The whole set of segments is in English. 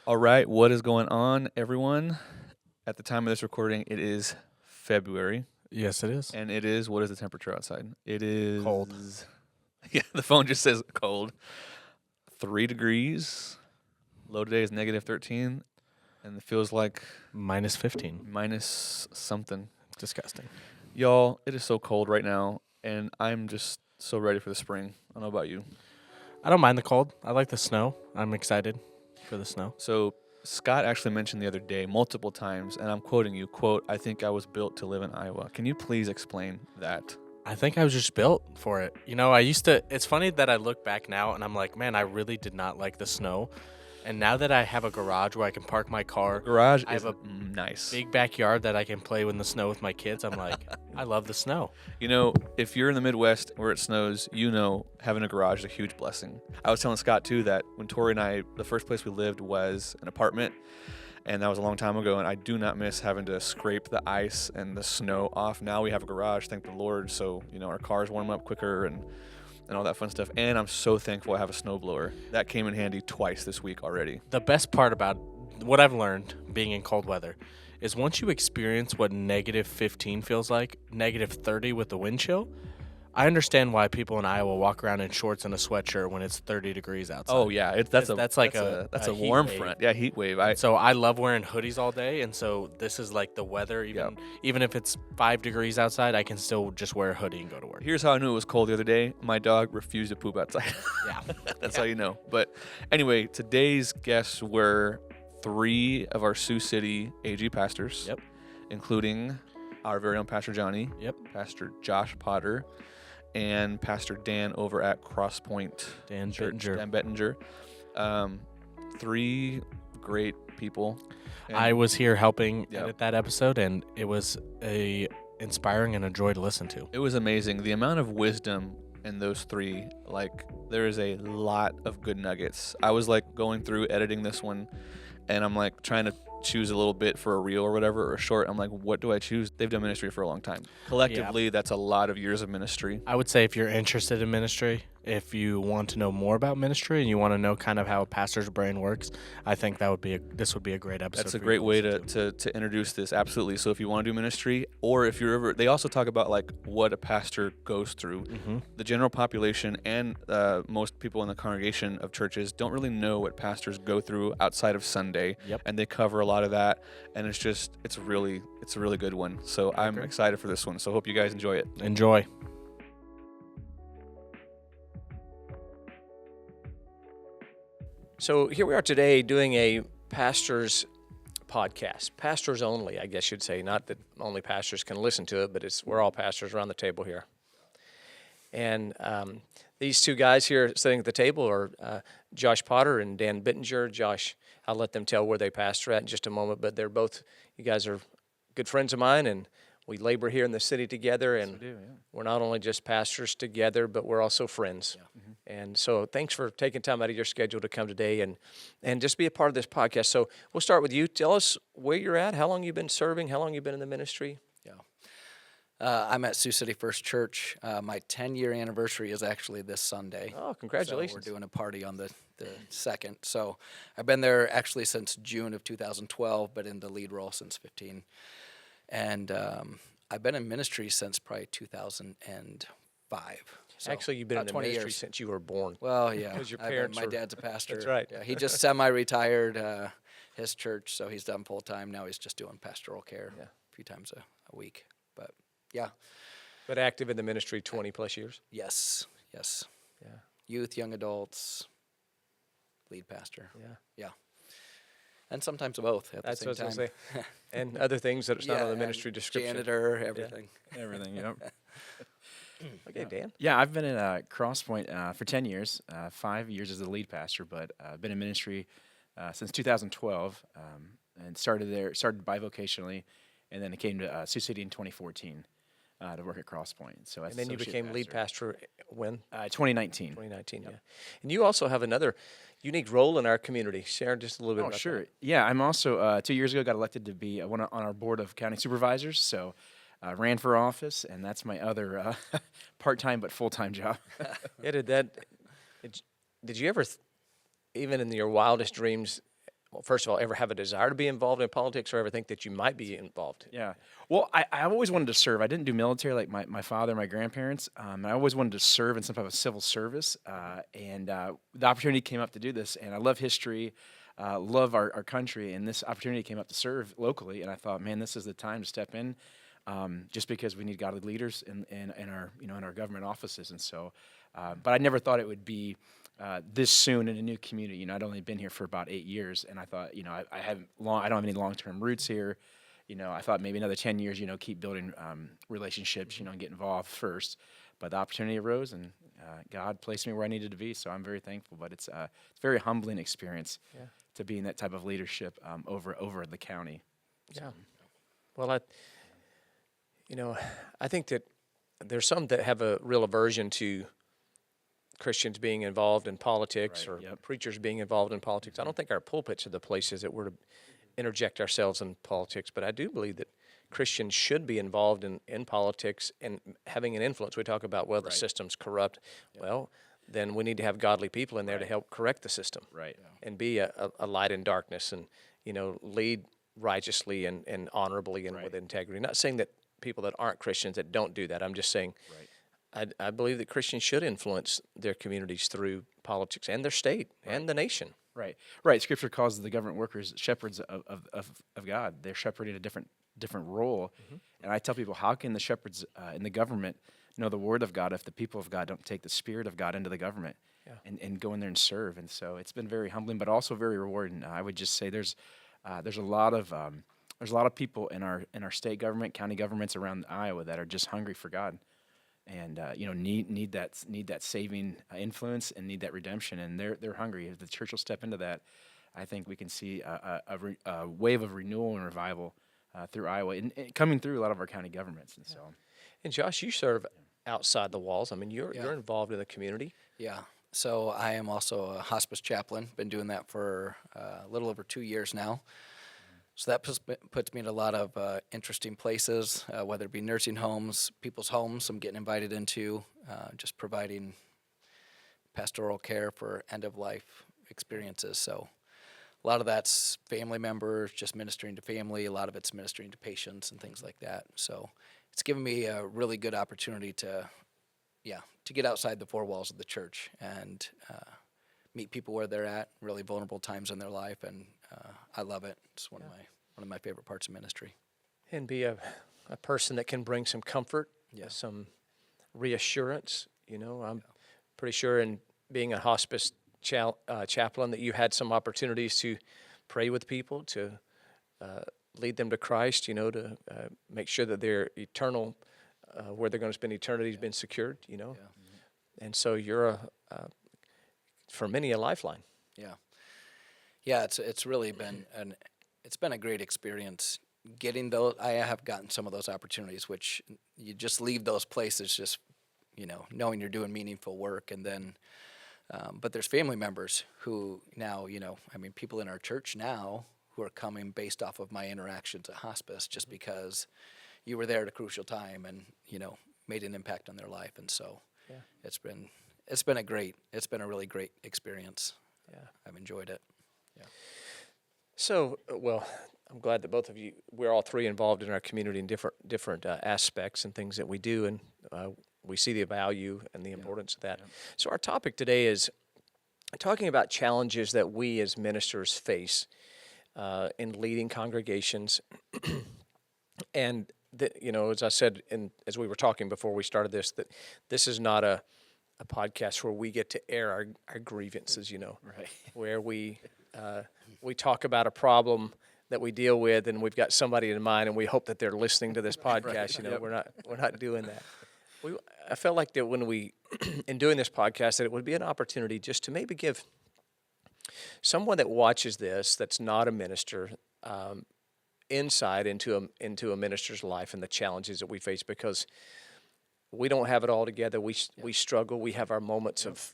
All right, what is going on, everyone? At the time of this recording, it is February, Yes, it is. and it is, what is the temperature outside? It is Cold. Yeah, the phone just says cold. 3 degrees. Low today is negative 13, and it feels like Minus 15. minus something. Disgusting. Y'all, it is so cold right now, and I'm just so ready for the spring. I don't know about you. I don't mind the cold. I like the snow. I'm excited for the snow. So Scott actually mentioned the other day multiple times, and I'm quoting you, quote, "I think I was built to live in Iowa." Can you please explain that? I think I was just built for it. It's funny that I look back now and I'm like, man, I really did not like the snow. And now that I have a garage where I can park my car, Garage I is have a nice. big backyard that I can play in the snow with my kids, I'm like, I love the snow. You know, if you're in the Midwest where it snows, you know having a garage is a huge blessing. I was telling Scott, too, that when Tori and I, the first place we lived was an apartment, and that was a long time ago, and I do not miss having to scrape the ice and the snow off. Now we have a garage, thank the Lord, so, you know, our cars warm up quicker and all that fun stuff. And I'm so thankful I have a snowblower. That came in handy twice this week already. The best part about what I've learned being in cold weather is once you experience what negative 15 feels like, negative 30 with the wind chill, I understand why people in Iowa walk around in shorts and a sweatshirt when it's 30 degrees outside. Oh yeah, that's a heat warm wave. front. Yeah, heat wave. So I love wearing hoodies all day, and so this is like the weather. Even if it's 5 degrees outside, I can still just wear a hoodie and go to work. Here's how I knew it was cold the other day. My dog refused to poop outside. Yeah, That's how you know. But anyway, today's guests were 3 of our Sioux City AG pastors. Yep. Including our very own Pastor Johnny. Yep. Pastor Josh Potter. And Pastor Dan over at Crosspoint Dan Church. Bettinger. Dan Bettinger. 3 great people. And I was here helping Yep. edit that episode, and it was a inspiring and a joy to listen to. It was amazing. The amount of wisdom in those 3, like, there is a lot of good nuggets. I was like going through editing this one, and I'm like trying to choose a little bit for a reel or whatever, or a short. I'm like, what do I choose? They've done ministry for a long time. Collectively, that's a lot of years of ministry. I would say if you're interested in ministry, if you want to know more about ministry and you want to know kind of how a pastor's brain works, I think this would be a great episode. That's a great way to introduce this. Absolutely. So if you want to do ministry, or if you're ever, they also talk about like what a pastor goes through. Mm-hmm. The general population and most people in the congregation of churches don't really know what pastors go through outside of Sunday. Yep. And they cover a lot of that, and it's a really good one. So I'm excited for this one. So hope you guys enjoy it. Enjoy. So here we are today doing a pastor's podcast. Pastors only, I guess you'd say. Not that only pastors can listen to it, but we're all pastors around the table here. And these 2 guys here sitting at the table are Josh Potter and Dan Bettinger. Josh, I'll let them tell where they pastor at in just a moment, but you guys are good friends of mine, and we labor here in the city together, and we're not only just pastors together, but we're also friends. Yeah. Mm-hmm. And so thanks for taking time out of your schedule to come today and just be a part of this podcast. So we'll start with you. Tell us where you're at, how long you've been serving, how long you've been in the ministry. Yeah. I'm at Sioux City First Church. My 10-year anniversary is actually this Sunday. Oh, congratulations. So we're doing a party on the 2nd. So I've been there actually since June of 2012, but in the lead role since 15. And I've been in ministry since probably 2005. So actually, you've been in the 20 ministry years. since you were born. Well, yeah. Because your parents my dad's a pastor. That's right. Yeah, he just semi-retired his church, so he's done full-time. Now he's just doing pastoral care a few times a week. But, yeah. But active in the ministry 20-plus years? Yes. Yeah. Youth, young adults, lead pastor. Yeah. And sometimes both at the same time. That's what I was going to say. And other things that it's not on the ministry description. Janitor, everything. Yeah. Everything, yep. Okay, Dan? Yeah, I've been at Crosspoint for 10 years, 5 years as the lead pastor, but I've been in ministry since 2012 and started bivocationally, and then I came to Sioux City in 2014 to work at Crosspoint. So and then you became lead pastor when? 2019. 2019, yeah. And you also have another unique role in our community. Share just a little bit about sure. that. Yeah, I'm also, 2 years ago, got elected to be on our board of county supervisors, so ran for office, and that's my other part-time but full-time job. Did you ever, even in your wildest dreams, well, first of all, ever have a desire to be involved in politics or ever think that you might be involved? Yeah. Well, I always wanted to serve. I didn't do military like my father and my grandparents. And I always wanted to serve in some type of civil service. And the opportunity came up to do this. And I love history, love our country. And this opportunity came up to serve locally. And I thought, man, this is the time to step in, just because we need godly leaders in our in our government offices. And so, but I never thought it would be this soon in a new community. I'd only been here for about 8 years, and I thought, I don't have any long-term roots here. I thought maybe another 10 years, keep building relationships, and get involved first. But the opportunity arose, and God placed me where I needed to be. So I'm very thankful. But it's a very humbling experience to be in that type of leadership over the county. Yeah. Well, I think that there's some that have a real aversion to Christians being involved in politics or preachers being involved in politics. I don't think our pulpits are the places that we're to interject ourselves in politics, but I do believe that Christians should be involved in politics and having an influence. We talk about, the system's corrupt. Well, then we need to have godly people in there to help correct the system. Right. And be a light in darkness and, lead righteously and honorably and with integrity. Not saying that people that aren't Christians that don't do that. I'm just saying I believe that Christians should influence their communities through politics and their state and the nation. Right. Scripture calls the government workers shepherds of God. They're shepherding a different role. And I tell people, how can the shepherds in the government know the word of God if the people of God don't take the spirit of God into the government and go in there and serve? And so it's been very humbling, but also very rewarding. I would just say there's a lot of people in our state government, county governments around Iowa that are just hungry for God. And need that saving influence and need that redemption, and they're hungry. If the church will step into that, I think we can see a wave of renewal and revival through Iowa and coming through a lot of our county governments. And so, and Josh, you serve outside the walls. I mean, you're involved in the community. Yeah. So I am also a hospice chaplain. Been doing that for a little over 2 years now. So that puts me in a lot of interesting places, whether it be nursing homes, people's homes I'm getting invited into, just providing pastoral care for end-of-life experiences. So a lot of that's family members, just ministering to family. A lot of it's ministering to patients and things like that. So it's given me a really good opportunity to get outside the four walls of the church and meet people where they're at, really vulnerable times in their life, and I love it. It's one of my favorite parts of ministry. And be a person that can bring some comfort, some reassurance. I'm pretty sure in being a hospice chaplain that you had some opportunities to pray with people, to lead them to Christ, to make sure that their eternal, where they're going to spend eternity has been secured, And so you're for many a lifeline. Yeah, it's really been it's been a great experience getting those. I have gotten some of those opportunities, which you just leave those places just knowing you're doing meaningful work, and then but there's family members who now people in our church now who are coming based off of my interactions at hospice, just because you were there at a crucial time and made an impact on their life, and so it's been a really great experience. I've enjoyed it. So, I'm glad that both of you, we're all three involved in our community in different aspects and things that we do, and we see the value and the importance of that. So our topic today is talking about challenges that we as ministers face in leading congregations. And, as I said, as we were talking before we started this, that this is not a podcast where we get to air our grievances, where we talk about a problem that we deal with, and we've got somebody in mind, and we hope that they're listening to this podcast. We're not doing that. I felt like that when we, in doing this podcast, that it would be an opportunity just to maybe give someone that watches this that's not a minister insight into a minister's life and the challenges that we face, because we don't have it all together. We struggle. We have our moments of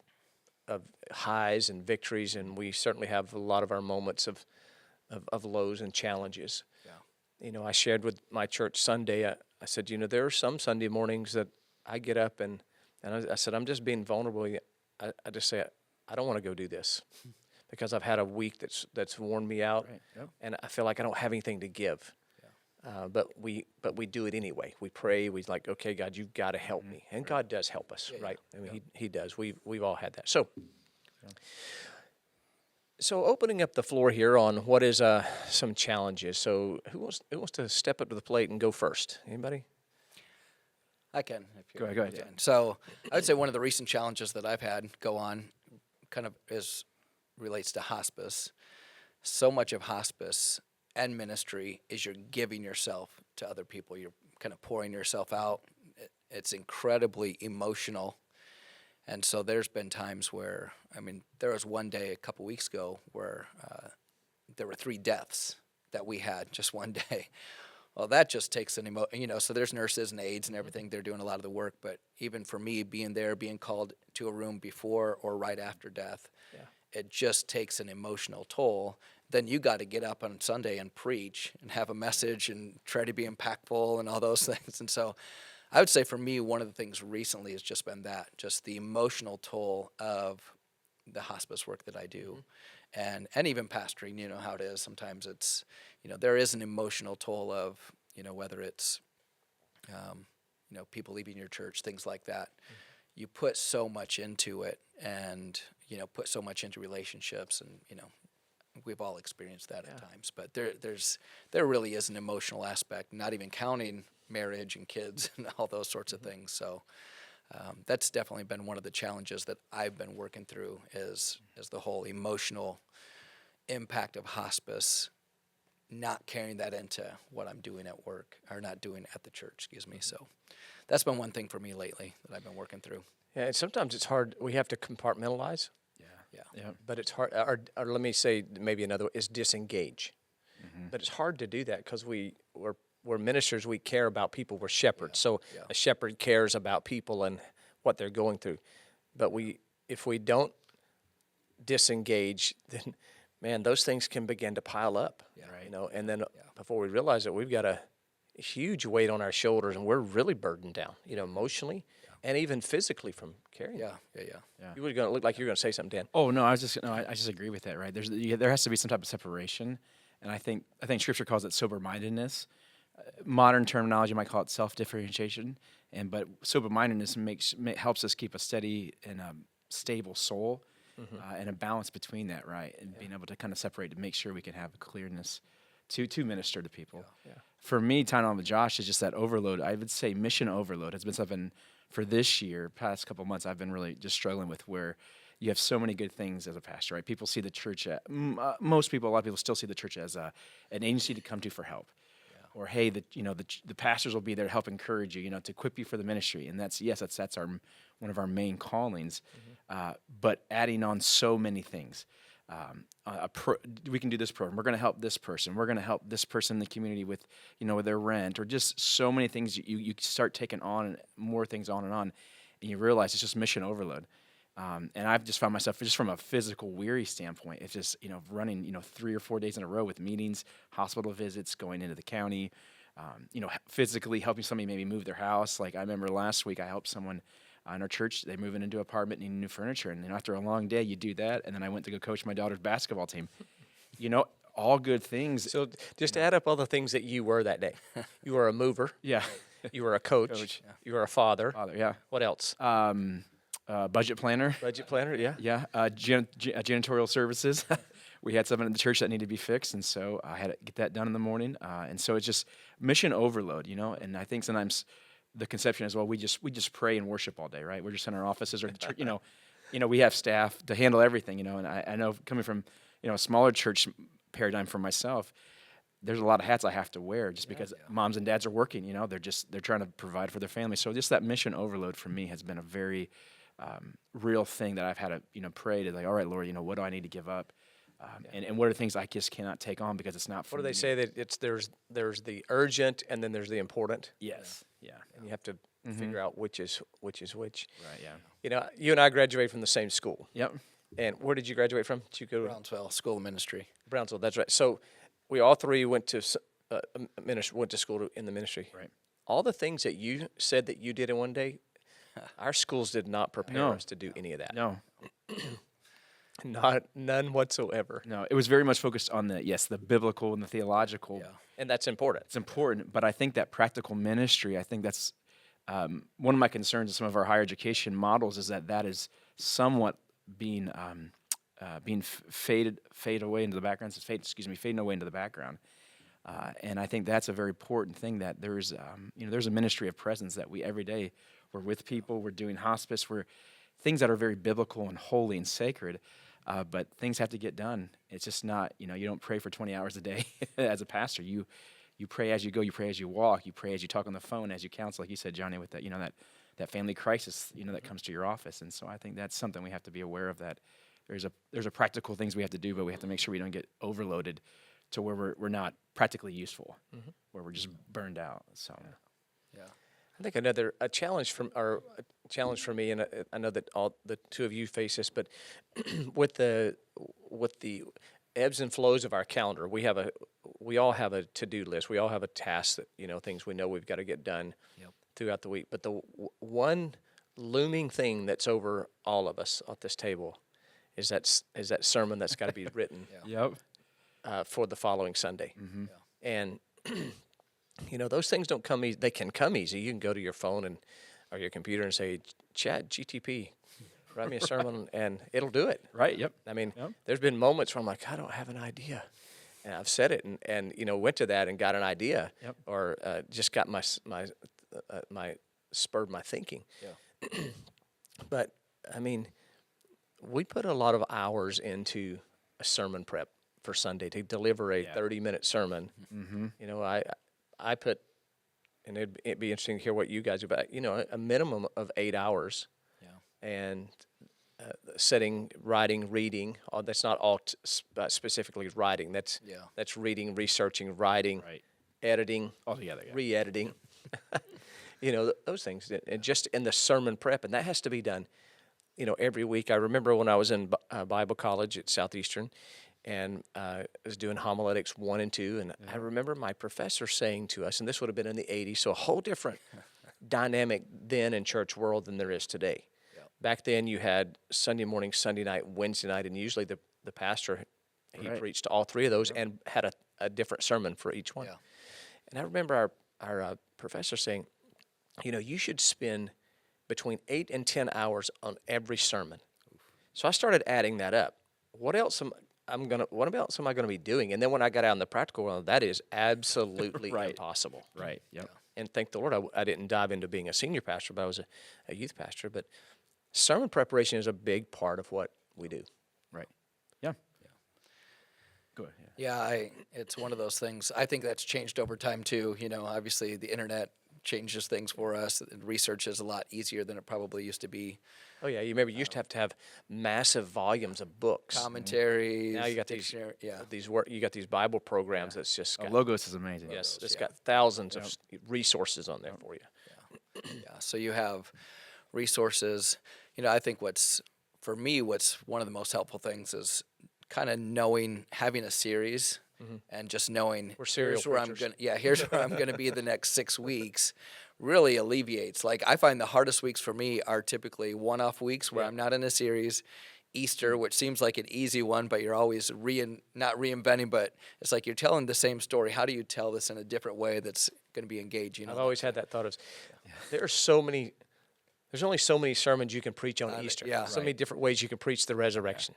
highs and victories, and we certainly have a lot of our moments of lows and challenges. I shared with my church Sunday, I said, there are some Sunday mornings that I get up and I said, I'm just being vulnerable. I just say, I don't want to go do this because I've had a week that's worn me out, Right. Yep. and I feel like I don't have anything to give. But we do it anyway. We pray. We like, okay, God, you've got to help me, and God does help us, right? I mean, He does. We've all had that. So opening up the floor here on what is some challenges. So who wants to step up to the plate and go first? Anybody? I can. If Go ahead. Dan. So I would say one of the recent challenges that I've had go on kind of relates to hospice. So much of hospice and ministry is you're giving yourself to other people. You're kind of pouring yourself out. It's incredibly emotional. And so there's been times where, I mean, there was one day a couple weeks ago where there were 3 deaths that we had just one day. Well, that just takes so there's nurses and aides and everything. They're doing a lot of the work. But even for me, being there, being called to a room before or right after death, it just takes an emotional toll. Then you got to get up on Sunday and preach and have a message and try to be impactful and all those things. And so I would say for me, one of the things recently has just been just the emotional toll of the hospice work that I do. And even pastoring, you know how it is. Sometimes it's, there is an emotional toll of, whether it's, people leaving your church, things like that. You put so much into it and, put so much into relationships and, we've all experienced that at times. But there really is an emotional aspect, not even counting marriage and kids and all those sorts of things. So that's definitely been one of the challenges that I've been working through is the whole emotional impact of hospice, not carrying that into what I'm doing at work or not doing at the church, So that's been one thing for me lately that I've been working through. Yeah, and sometimes it's hard. We have to compartmentalize. Yeah. But it's hard. Or let me say maybe another is disengage. But it's hard to do that because we're ministers. We care about people. We're shepherds. So a shepherd cares about people and what they're going through. But if we don't disengage, then man, those things can begin to pile up. Right. And then before we realize it, we've got a huge weight on our shoulders, and we're really burdened down. Emotionally. And even physically from carrying. Yeah. You were going to look like you were going to say something, Dan. Oh no, I just agree with that. Right, there has to be some type of separation, and I think Scripture calls it sober-mindedness. Modern terminology might call it self-differentiation, but sober-mindedness helps us keep a steady and stable soul, and a balance between that, right, and being able to kind of separate to make sure we can have a clearness to minister to people. For me, tying on with Josh is just that overload. I would say mission overload has been something for this year, past couple months, I've been really just struggling with, where you have so many good things as a pastor, right? People see the church, a lot of people still see the church as an agency to come to for help. Or, hey, the pastors will be there to help encourage you, to equip you for the ministry. And that's one of our main callings. But adding on so many things. We can do this program. We're going to help this person. We're going to help this person in the community with, with their rent, or just so many things. You start taking on more things on, and you realize it's just mission overload. And I've just found myself, just from a physical weary standpoint, it's just running 3 or 4 days in a row with meetings, hospital visits, going into the county, physically helping somebody maybe move their house. Like I remember last week, I helped someone in our church. They moving into an apartment, needing new furniture, and then after a long day, you do that. And then I went to go coach my daughter's basketball team. All good things. So just to add up all the things that you were that day. You were a mover. Yeah. You were a coach. You were a father. Yeah. What else? Budget planner. Budget planner, yeah. Yeah. Janitorial services. We had something at the church that needed to be fixed, and so I had to get that done in the morning. And so it's just mission overload, And I think sometimes the conception is, well, we just pray and worship all day, right? We're just in our offices, or we have staff to handle everything, And I know coming from a smaller church paradigm for myself, there's a lot of hats I have to wear just because moms and dads are working. They're trying to provide for their family. So just that mission overload for me has been a very real thing that I've had to pray to, like, all right, Lord, what do I need to give up? And what are things I just cannot take on because it's not for me? What do they say that there's the urgent and then there's the important? Yes. Yeah. And you have to figure out which is which. Right, yeah. You and I graduated from the same school. Yep. And where did you graduate from? Did you go to Brownsville School of Ministry. Brownsville, that's right. So we all three went to school in the ministry. Right. All the things that you said that you did in one day, our schools did not prepare us to do any of that. No. None whatsoever. No, it was very much focused on the biblical and the theological. Yeah. And that's important. It's important, but I think that practical ministry, I think that's one of my concerns in some of our higher education models is that is somewhat being fade away into the background. Fading away into the background. And I think that's a very important thing, that there's a ministry of presence that we every day we're with people, we're doing hospice, we're things that are very biblical and holy and sacred. But things have to get done. It's just not, you don't pray for 20 hours a day as a pastor. You pray as you go, you pray as you walk, you pray as you talk on the phone, as you counsel, like you said, Johnny, with that, that family crisis, that comes to your office. And so I think that's something we have to be aware of, that there's a practical things we have to do, but we have to make sure we don't get overloaded to where we're not practically useful, where we're just burned out. So, Yeah. I think a challenge for me, and I know that all the two of you face this, but with the ebbs and flows of our calendar, we all have a to-do list. We all have a task that things we know we've got to get done throughout the week. But the one looming thing that's over all of us at this table is that sermon that's got to be written for the following Sunday, and. Those things don't come easy. They can come easy. You can go to your phone or your computer and say, Chat GTP, write me a sermon, and it'll do it. right, yep. I mean, there's been moments where I'm like, I don't have an idea. And I've said it and went to that and got an idea, or just got my spurred my thinking. Yeah. But, I mean, we put a lot of hours into a sermon prep for Sunday to deliver a 30-minute sermon. I put, and it'd be interesting to hear what you guys do, but a minimum of 8 hours, and writing, reading. That's not all specifically writing. That's reading, researching, writing, editing, All together, re-editing. Those things, and just in the sermon prep, and that has to be done, every week. I remember when I was in Bible college at Southeastern, and I was doing homiletics 1 and 2, and I remember my professor saying to us, and this would have been in the 80s, so a whole different dynamic then in church world than there is today. Back then you had Sunday morning, Sunday night, Wednesday night, and usually the pastor, he preached all three of those and had a different sermon for each one. And I remember our professor saying, you should spend between 8 and 10 hours on every sermon. So I started adding that up. What else am I gonna be doing? And then when I got out in the practical world, that is absolutely impossible. Right, yep. And thank the Lord, I didn't dive into being a senior pastor, but I was a youth pastor. But sermon preparation is a big part of what we do. Right. Yeah. Go ahead. Yeah, it's one of those things. I think that's changed over time too. Obviously the internet changes things for us, and research is a lot easier than it probably used to be. Oh yeah, you remember you used to have massive volumes of books, Commentaries. Now you got you got these Bible programs that's just got, Logos is amazing. yes, it's got thousands of resources on there for you. Yeah, so you have resources. I think what's one of the most helpful things is kind of having a series and just knowing We're serial here's where preachers. here's where I'm gonna be the next 6 weeks. Really alleviates. Like, I find the hardest weeks for me are typically one-off weeks where I'm not in a series. Easter, which seems like an easy one, but you're always not reinventing, but it's like you're telling the same story. How do you tell this in a different way that's going to be engaging? I've always had that thought of, there's only so many sermons you can preach on Easter. So many different ways you can preach the resurrection.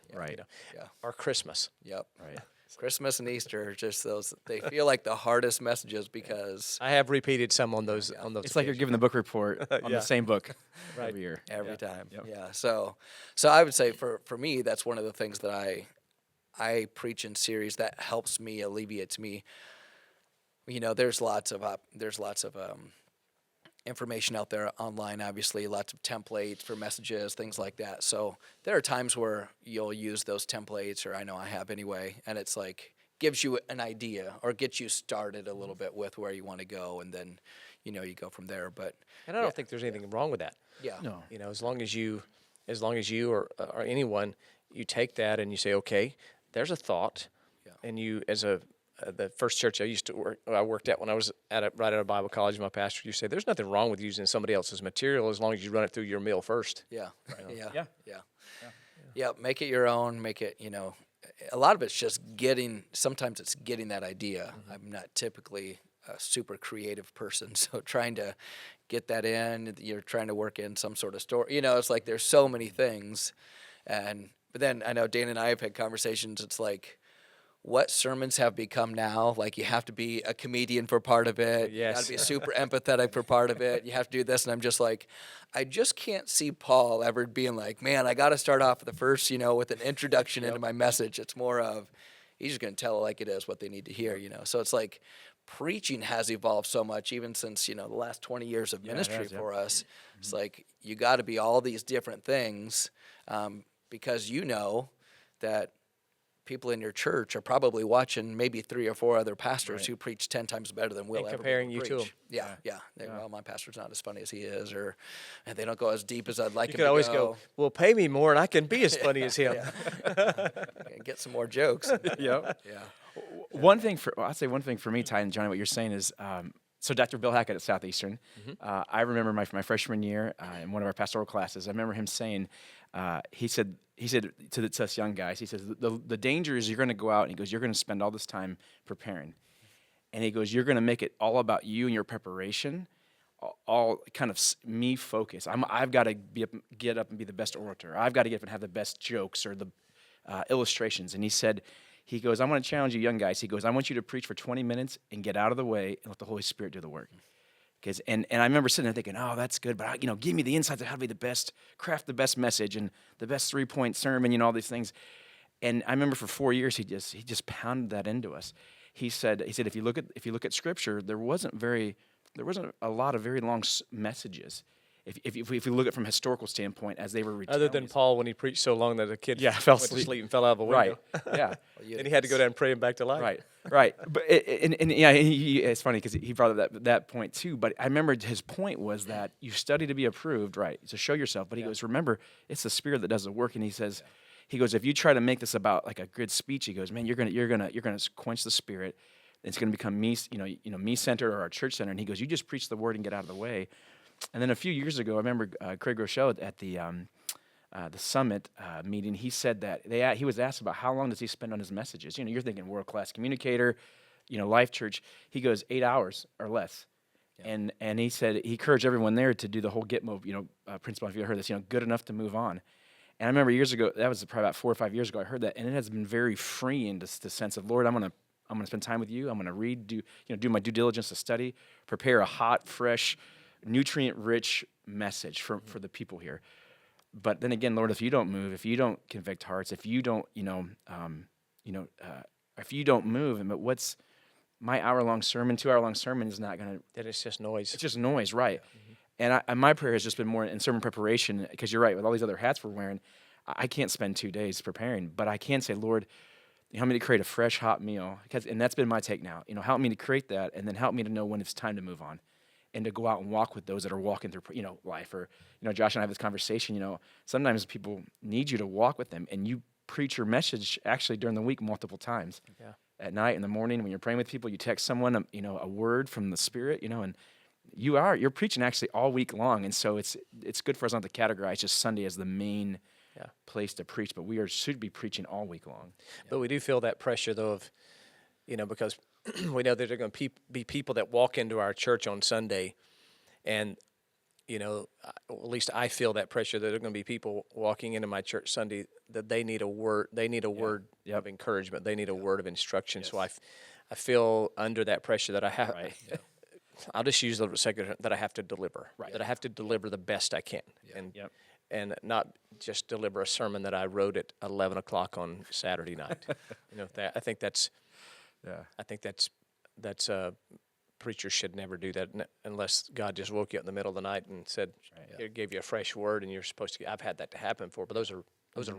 Or Christmas. Yep. Right. Christmas and Easter are just those. They feel like the hardest messages because I have repeated some on those. On those. It's like you're giving the book report on the same book every year. every time. Yep. Yeah. So I would say for me, that's one of the things that I preach in series that helps me, alleviates me. There's lots of information out there online, obviously, lots of templates for messages, things like that. So there are times where you'll use those templates, or I know I have anyway, and it's like gives you an idea or gets you started a little bit with where you want to go, and then you go from there. But and I don't think there's anything wrong with that. Yeah. No. As long as you or anyone, you take that and you say, okay, there's a thought, and you as the first church I worked at when I was right out of Bible college, my pastor used to say, there's nothing wrong with using somebody else's material as long as you run it through your mill first. Yeah. Right. Yeah. Yeah, make it your own. Make it, a lot of it's just sometimes it's getting that idea. I'm not typically a super creative person, so trying to get that in, you're trying to work in some sort of story. It's like there's so many things. But then I know Dana and I have had conversations. It's like, what sermons have become now, like you have to be a comedian for part of it. Yes. You got to be super empathetic for part of it. You have to do this. And I'm just like, I just can't see Paul ever being like, man, I got to start off the first, with an introduction into my message. It's more of, he's just going to tell it like it is, what they need to hear, So it's like preaching has evolved so much, even since, the last 20 years of ministry for us. It's like, you got to be all these different things because that people in your church are probably watching maybe 3 or 4 other pastors who preach 10 times better than we'll And ever comparing be you able to preach. Yeah. Well, my pastor's not as funny as he is, and they don't go as deep as I'd like You him could to always go. well, pay me more and I can be as funny as him. Get some more jokes. Yep. Yeah. I'd say one thing for me, Ty and Johnny, what you're saying is, so Dr. Bill Hackett at Southeastern, I remember my freshman year in one of our pastoral classes, I remember him saying, he said to us young guys, he says, the danger is you're going to go out, and he goes, you're going to spend all this time preparing. And he goes, you're going to make it all about you and your preparation, all kind of me focus. I've got to get up and be the best orator. I've got to get up and have the best jokes or the illustrations. And he goes, I want to challenge you young guys. He goes, I want you to preach for 20 minutes and get out of the way and let the Holy Spirit do the work. And I remember sitting there thinking, oh, that's good, but give me the insights of how to be the best, craft the best message and the best 3-point sermon, all these things. And I remember for 4 years he just pounded that into us. He said if you look at Scripture, there wasn't a lot of very long messages. If you look at it from a historical standpoint, as they were retelling. Other than Paul, when he preached so long that a kid fell went to asleep. sleep and fell out of a window. Right. Yeah. And he had to go down and pray him back to life. Right. But it's funny because he brought up that point too. But I remember his point was that you study to be approved, right? So show yourself. But he goes, remember, it's the Spirit that does the work. And he says, if you try to make this about like a good speech, he goes, man, you're gonna quench the Spirit. It's gonna become me, me centered or our church centered. And he goes, you just preach the word and get out of the way. And then a few years ago, I remember Craig Rochelle at the summit meeting. He said that he was asked about how long does he spend on his messages. You're thinking world-class communicator, Life Church. He goes 8 hours or less. Yeah. And he said he encouraged everyone there to do the whole get move, principle. If you heard this, good enough to move on. And I remember years ago, that was probably about 4 or 5 years ago, I heard that, and it has been very freeing to the sense of, Lord, I'm gonna spend time with you. I'm gonna read, do my due diligence to study, prepare a hot, fresh, nutrient-rich message for the people here. But then again, Lord, if you don't move, if you don't convict hearts, if you don't, if you don't move, but what's my hour-long sermon, 2-hour-long sermon is not going to... Then it's just noise. It's just noise, right. Yeah. And my prayer has just been more in sermon preparation, because you're right, with all these other hats we're wearing, I can't spend 2 days preparing, but I can say, Lord, help me to create a fresh, hot meal. And that's been my take now. Help me to create that, and then help me to know when it's time to move on. And to go out and walk with those that are walking through, life. Or, Josh and I have this conversation, sometimes people need you to walk with them, and you preach your message actually during the week multiple times. Yeah. At night, in the morning, when you're praying with people, you text someone, a word from the Spirit, and you're preaching actually all week long. And so it's good for us not to categorize just Sunday as the main place to preach, but should be preaching all week long. But we do feel that pressure, though, of, because we know that there are going to be people that walk into our church on Sunday, and, at least I feel that pressure that there are going to be people walking into my church Sunday that they need a word. They need a word of encouragement. They need a word of instruction. Yes. So I feel under that pressure that I have. Right. I'll just use the second that I have to deliver. Right. That I have to deliver the best I can, and not just deliver a sermon that I wrote at 11 o'clock on Saturday night. I think that's. Yeah, I think that's preachers should never do that unless God just woke you up in the middle of the night and said, Here, gave you a fresh word, and you're supposed to. I've had that to happen before, but those are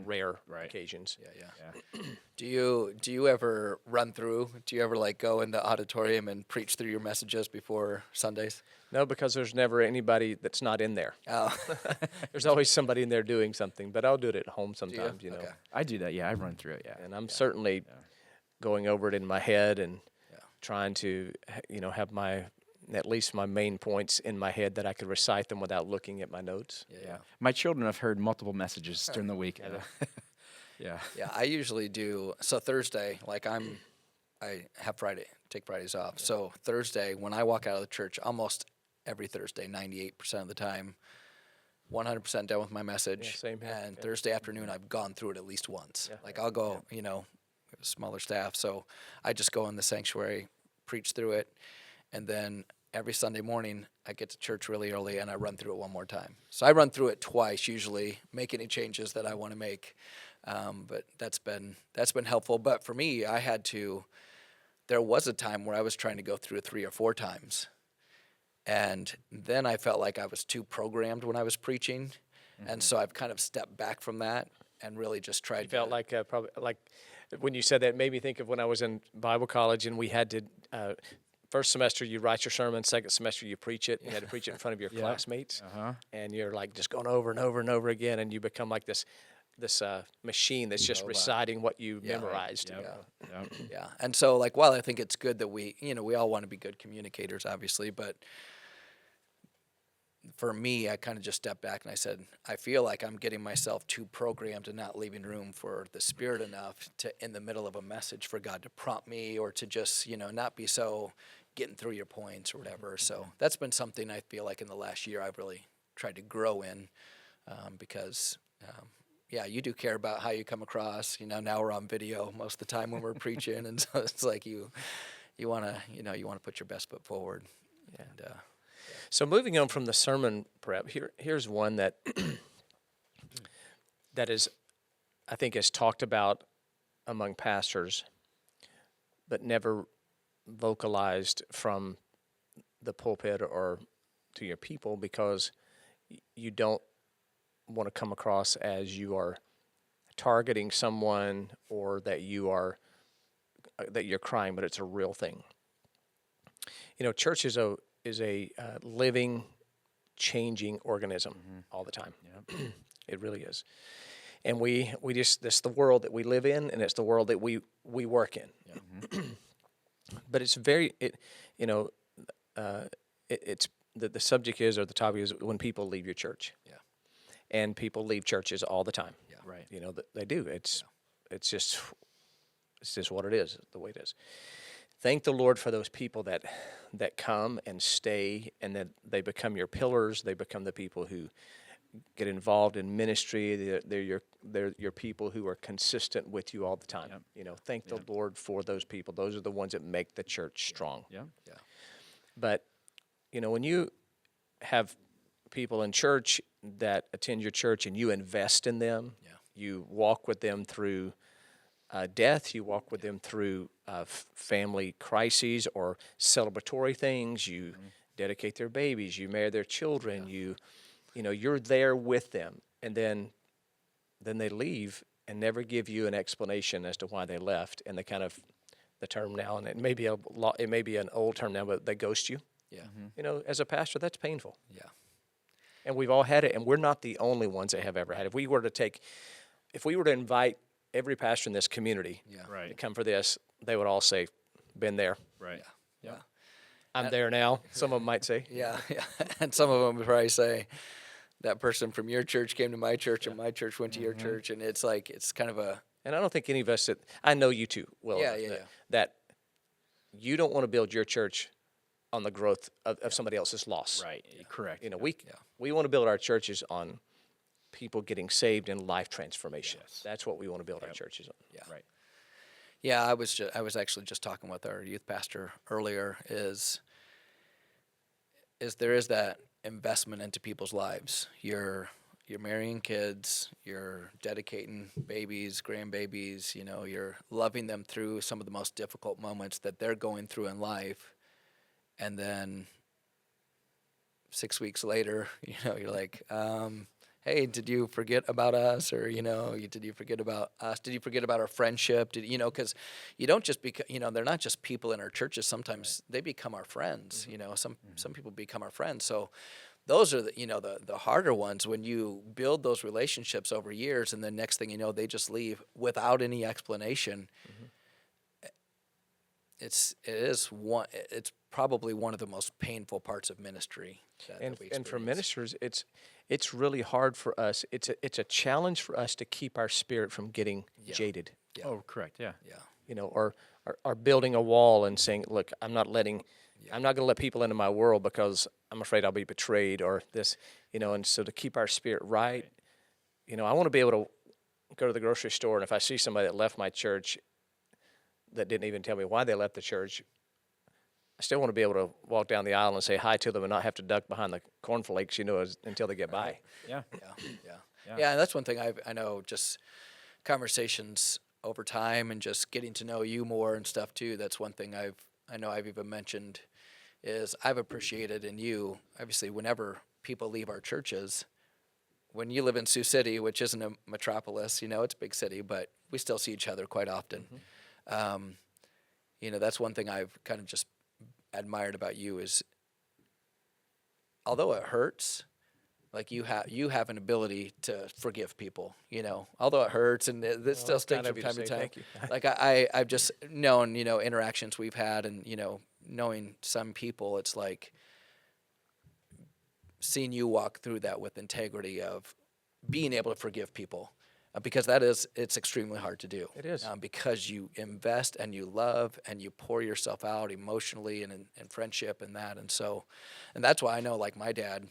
rare occasions. Yeah. Do you ever run through? Do you ever go in the auditorium and preach through your messages before Sundays? No, because there's never anybody that's not in there. Oh, there's always somebody in there doing something. But I'll do it at home sometimes. Okay. I do that. Yeah, I run through it. Yeah, and I'm certainly. Going over it in my head and trying to, have my at least my main points in my head that I could recite them without looking at my notes. Yeah. My children have heard multiple messages during the week. Yeah. Yeah, I usually do. So Thursday, like I have take Fridays off. So Thursday, when I walk out of the church, almost every Thursday, 98% of the time, 100% done with my message. Yeah, same here. And Yeah. Thursday afternoon, I've gone through it at least once. Yeah. Like I'll go, smaller staff. So I just go in the sanctuary, preach through it, and then every Sunday morning, I get to church really early and I run through it one more time. So I run through it twice usually, make any changes that I want to make. But that's been helpful. But for me, there was a time where I was trying to go through it 3 or 4 times. And then I felt like I was too programmed when I was preaching. And so I've kind of stepped back from that and really just tried You felt like probably like when you said that, it made me think of when I was in Bible college and we had to first semester you write your sermon, second semester you preach it. You had to preach it in front of your classmates, and you're like just going over and over and over again, and you become like this machine that's just reciting what you memorized. Yeah. And so like while I think it's good that we all want to be good communicators, obviously, but for me, I kind of just stepped back and I said, I feel like I'm getting myself too programmed and not leaving room for the Spirit enough to, in the middle of a message, for God to prompt me or to just, not be so getting through your points or whatever. So that's been something I feel like in the last year I've really tried to grow in because, you do care about how you come across. Now we're on video most of the time when we're preaching, and so it's like you want to put your best foot forward. Yeah. And, So moving on from the sermon prep, here's one that is, I think, is talked about among pastors, but never vocalized from the pulpit or to your people because you don't want to come across as you are targeting someone or that you're crying, but it's a real thing. Church is a living, changing organism all the time. Yeah. It really is. And we just, this is the world that we live in, and it's the world that we work in. Yeah. But it's it's the subject is, or the topic is, when people leave your church. Yeah. And people leave churches all the time. Yeah. Right. They do. It's just what it is, the way it is. Thank the Lord for those people that come and stay, and that they become your pillars. They become the people who get involved in ministry. They're your people who are consistent with you all the time. Yep. Thank the Lord for those people. Those are the ones that make the church strong. Yeah. Yeah. But when you have people in church that attend your church and you invest in them, you walk with them through death, you walk with them through family crises or celebratory things, you dedicate their babies, you marry their children, you're there with them, and then they leave and never give you an explanation as to why they left, and the term now, and it may be an old term now, but they ghost you. Yeah. As a pastor, that's painful. Yeah. And we've all had it, and we're not the only ones that have ever had it. If we were to invite every pastor in this community to come for this, they would all say, been there. Right. Yeah. I'm there now, some of them might say. Yeah. And some of them would probably say, that person from your church came to my church, and my church went to your church, and it's like, it's kind of a... And I don't think any of us I know you too well enough, that you don't want to build your church on the growth of somebody else's loss. Right. Correct. We want to build our churches on people getting saved and life transformation. Yes. That's what we want to build our churches on. Yeah. Right. Yeah, I was actually just talking with our youth pastor earlier, is there is that investment into people's lives. You're marrying kids, you're dedicating babies, grandbabies, you're loving them through some of the most difficult moments that they're going through in life. And then 6 weeks later, you're like, hey, did you forget about us? Or, did you forget about us? Did you forget about our friendship? Because you don't just they're not just people in our churches. Sometimes they become our friends. Some people become our friends. So those are the harder ones, when you build those relationships over years, and then next thing you know, they just leave without any explanation. It's probably one of the most painful parts of ministry. That we And for experience. ministers, it's really hard for us. It's a challenge for us to keep our spirit from getting jaded. Yeah. Oh, correct. Yeah. Yeah. Or building a wall and saying, look, I'm not going to let people into my world because I'm afraid I'll be betrayed or this, and so to keep our spirit right, I want to be able to go to the grocery store, and if I see somebody that left my church that didn't even tell me why they left the church, I still want to be able to walk down the aisle and say hi to them and not have to duck behind the cornflakes, until they get by. Yeah. Yeah, and that's one thing I know, just conversations over time and just getting to know you more and stuff too. That's one thing I know I've even mentioned is I've appreciated in you, obviously, whenever people leave our churches, when you live in Sioux City, which isn't a metropolis, it's a big city, but we still see each other quite often. That's one thing I've kind of just admired about you is, although it hurts, like you have an ability to forgive people. Although it hurts and this still that's kind stings of from you to time to say. time. Thank you. Like I've just known interactions we've had, and knowing some people, it's like seeing you walk through that with integrity of being able to forgive people. Because it's extremely hard to do. It is. Because you invest and you love and you pour yourself out emotionally and in friendship and that. And that's why I know, like my dad,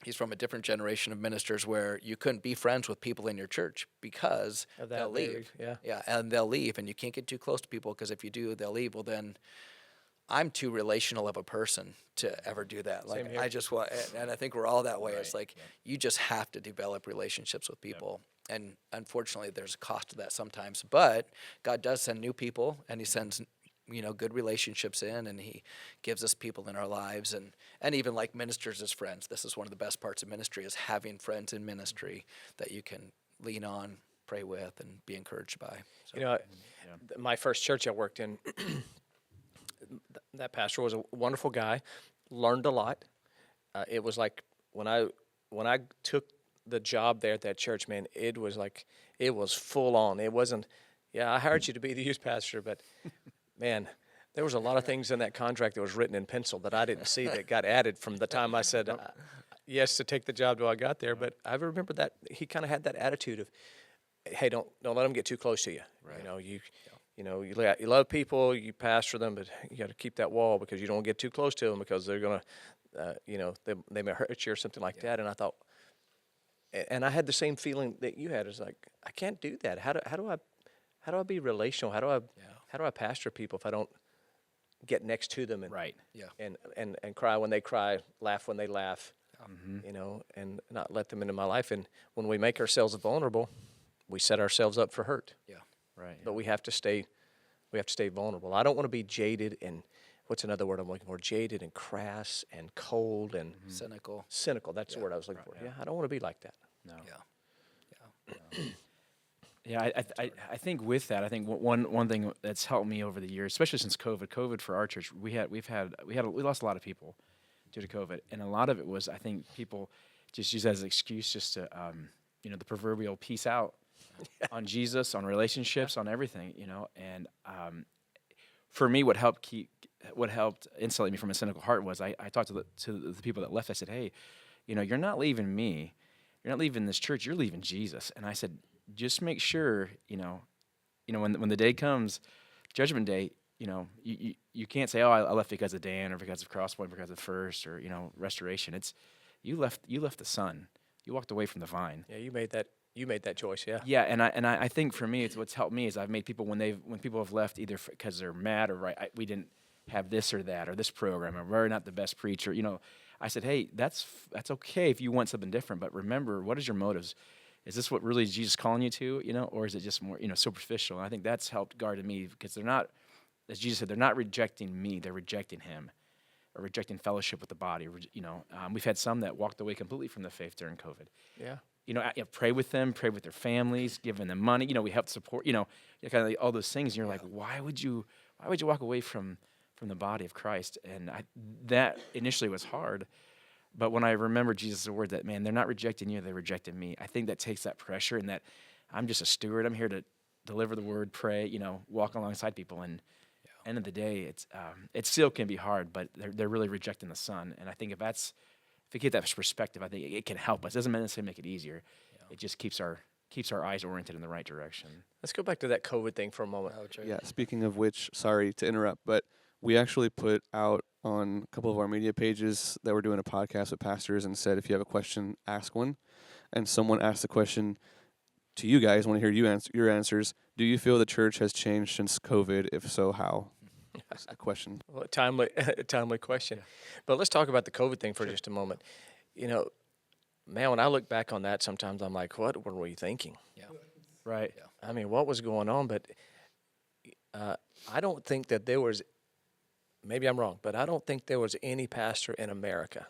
he's from a different generation of ministers where you couldn't be friends with people in your church because Of that they'll leave. yeah. Yeah, and they'll leave, and you can't get too close to people because if you do, they'll leave. Well, then I'm too relational of a person to ever do that. Like Same here. I just want, and I think we're all that way. It's like you just have to develop relationships with people, and unfortunately, there's a cost to that sometimes. But God does send new people, and He sends good relationships in, and He gives us people in our lives, and even like ministers as friends. This is one of the best parts of ministry is having friends in ministry that you can lean on, pray with, and be encouraged by. So, My first church I worked in, that pastor was a wonderful guy, learned a lot. It was like when I took the job there at that church, man, it was full on. It wasn't, I hired you to be the youth pastor, but man, there was a lot of things in that contract that was written in pencil that I didn't see that got added from the time I said yes to take the job till I got there. But I remember that he kind of had that attitude of, hey, don't let them get too close to you. Right. You love people, you pastor them, but you got to keep that wall because you don't get too close to them because they're gonna, they may hurt you or something like that. And I thought, and I had the same feeling that you had. It's like I can't do that. How do I be relational? How do I pastor people if I don't get next to them and and cry when they cry, laugh when they laugh, and not let them into my life. And when we make ourselves vulnerable, we set ourselves up for hurt. yeah. Right. But we have to stay vulnerable. I don't want to be jaded and what's another word I'm looking for? Jaded and crass and cold and Cynical. cynical. That's the word I was looking for. Yeah, I don't want to be like that. No. Yeah. Yeah, I think with that, I think one thing that's helped me over the years, especially since COVID for our church, we lost a lot of people due to COVID, and a lot of it was I think people just use that as an excuse just to the proverbial peace out on Jesus, on relationships, on everything, and for me, what helped insulate me from a cynical heart was I talked to the people that left. I said, hey, you're not leaving me, you're not leaving this church, you're leaving Jesus, and I said, just make sure, when the day comes, Judgment Day, you can't say, oh, I left because of Dan or because of Crosspoint, because of First or Restoration. It's you left the Son, you walked away from the vine. Yeah, you made that choice. Yeah. Yeah, and I think for me, it's what's helped me is I've made people when people have left either because they're mad or we didn't have this or that or this program or we're not the best preacher. I said, hey, that's okay if you want something different, but remember, what is your motives? Is this what really is Jesus calling you to, or is it just more, superficial? And I think that's helped guard me because they're not, as Jesus said, they're not rejecting me, they're rejecting Him, or rejecting fellowship with the body. We've had some that walked away completely from the faith during COVID. Yeah. Pray with them, pray with their families, giving them money. We help support. Kind of like all those things. And you're like, why would you walk away from the body of Christ? And that initially was hard. But when I remember Jesus' word that, man, they're not rejecting you, they're rejecting me, I think that takes that pressure and that I'm just a steward. I'm here to deliver the word, pray, walk alongside people. And end of the day, it still can be hard, but they're really rejecting the Son. And I think if we get that perspective, I think it can help us. It doesn't necessarily make it easier. It just keeps our eyes oriented in the right direction. Let's go back to that COVID thing for a moment. Yeah, speaking of which, sorry to interrupt, but we actually put out on a couple of our media pages that we're doing a podcast with pastors and said, if you have a question, ask one. And someone asked the question to you guys, want to hear your answers. Do you feel the church has changed since COVID? If so, how? That's the question. Well, timely question. But let's talk about the COVID thing for just a moment. You know, man, when I look back on that, sometimes I'm like, what were we thinking? Yeah. Right. I mean, what was going on? But I don't think that there was, maybe I'm wrong, but I don't think there was any pastor in America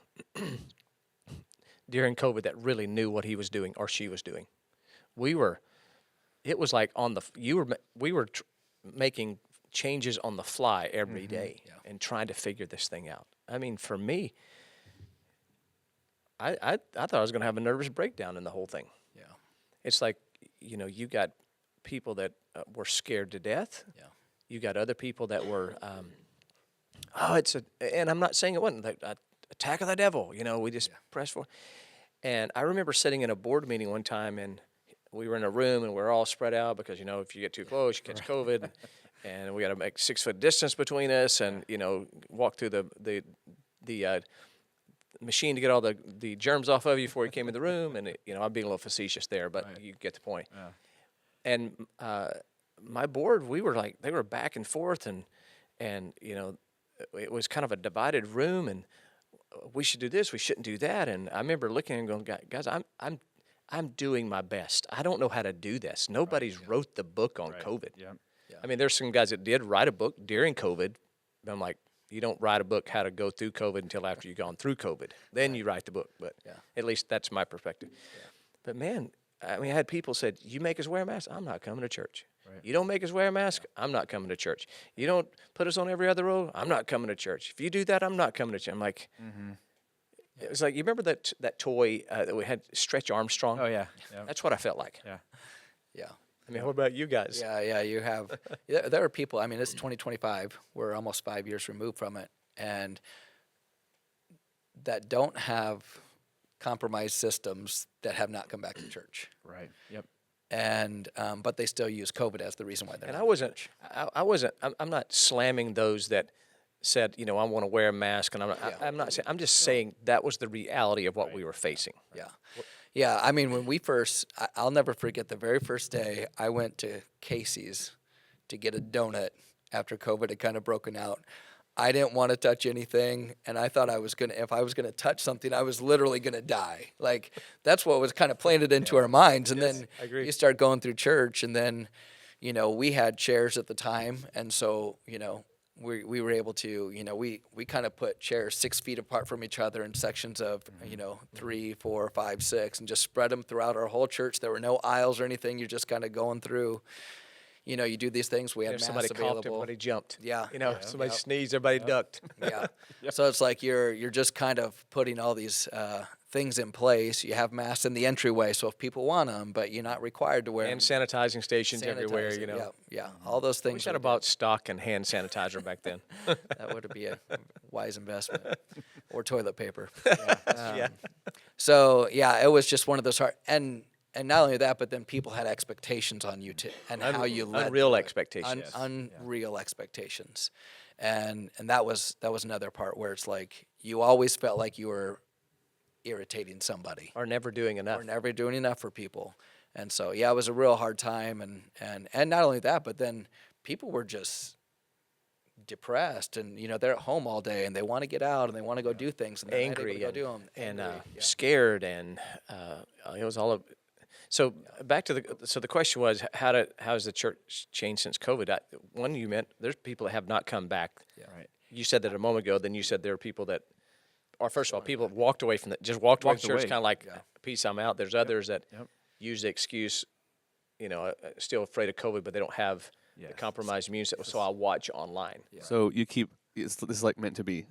during COVID that really knew what he was doing or she was doing. It was like we were making changes on the fly every day and trying to figure this thing out. I mean, for me, I thought I was going to have a nervous breakdown in the whole thing. Yeah. It's like, you know, you got people that were scared to death. Yeah. You got other people that were, and I'm not saying it wasn't the attack of the devil. You know, we just pressed for. And I remember sitting in a board meeting one time, and we were in a room, and we're all spread out because, you know, if you get too close, you catch COVID, and we got to make 6-foot distance between us, and, you know, walk through the machine to get all the germs off of you before you came in the room. And, you know, I'm being a little facetious there, but you get the point. Yeah. And my board, we were like, they were back and forth, and you know, it was kind of a divided room, and we should do this, we shouldn't do that. And I remember looking and going, guys, I'm doing my best. I don't know how to do this. Nobody's wrote the book on COVID. Yeah. I mean, there's some guys that did write a book during COVID. But I'm like, you don't write a book how to go through COVID until after you've gone through COVID. Then you write the book. But at least that's my perspective. Yeah. But man, I mean, I had people said, you make us wear a mask, I'm not coming to church. Right. You don't make us wear a mask, I'm not coming to church. You don't put us on every other row, I'm not coming to church. If you do that, I'm not coming to church. I'm like, it was like, you remember that toy that we had, Stretch Armstrong? Oh, yeah. That's what I felt like. Yeah. Yeah. I mean, what about you guys? Yeah, you have. There are people, I mean, it's 2025. We're almost 5 years removed from it. And that don't have compromised systems that have not come back to church. Right. Yep. And but they still use COVID as the reason why they're. And not I wasn't. I'm not slamming those that said, you know, I want to wear a mask, and I'm not saying. I'm just saying that was the reality of what we were facing. Yeah. Yeah, I mean, when we first, I'll never forget the very first day I went to Casey's to get a donut after COVID had kind of broken out. I didn't want to touch anything, and I thought if I was going to touch something, I was literally going to die. Like, that's what was kind of planted into our minds. And then you start going through church, and then, you know, we had chairs at the time, and so, you know, we were able to, you know, we kind of put chairs 6 feet apart from each other in sections of, you know, 3, 4, 5, 6, and just spread them throughout our whole church. There were no aisles or anything. You're just kind of going through. You know, you do these things. We had masks somebody available. coughed, everybody jumped. Yeah. You know, somebody sneezed, everybody ducked. Yeah. So it's like you're just kind of putting all these things in place. You have masks in the entryway, so if people want them, but you're not required to wear And them. sanitizing stations everywhere, you know. Yeah, all those We things. should have bought stock and hand sanitizer back then. That would be a wise investment. Or toilet paper. Yeah. So, yeah, it was just one of those hard, and not only that, but then people had expectations on you too, and how you led. Unreal expectations. Unreal expectations, and that was another part where it's like you always felt like you were irritating somebody Or never doing enough. or never doing enough for people, and so yeah, it was a real hard time, and not only that, but then people were just depressed, and you know they're at home all day and they want to get out and they want to go do things and they're Angry not able to go do and them. scared, and it was all of. So back to the question was, how has the church changed since COVID? One, you meant there's people that have not come back. Yeah. Right. You said that a moment ago. Then you said there are people that, or first of all, people have walked away from that, just walked away from church, kind of like, peace, I'm out. There's others that use the excuse, you know, still afraid of COVID, but they don't have the compromised immune system, so I'll watch online. Yeah. So you keep this is like meant to be.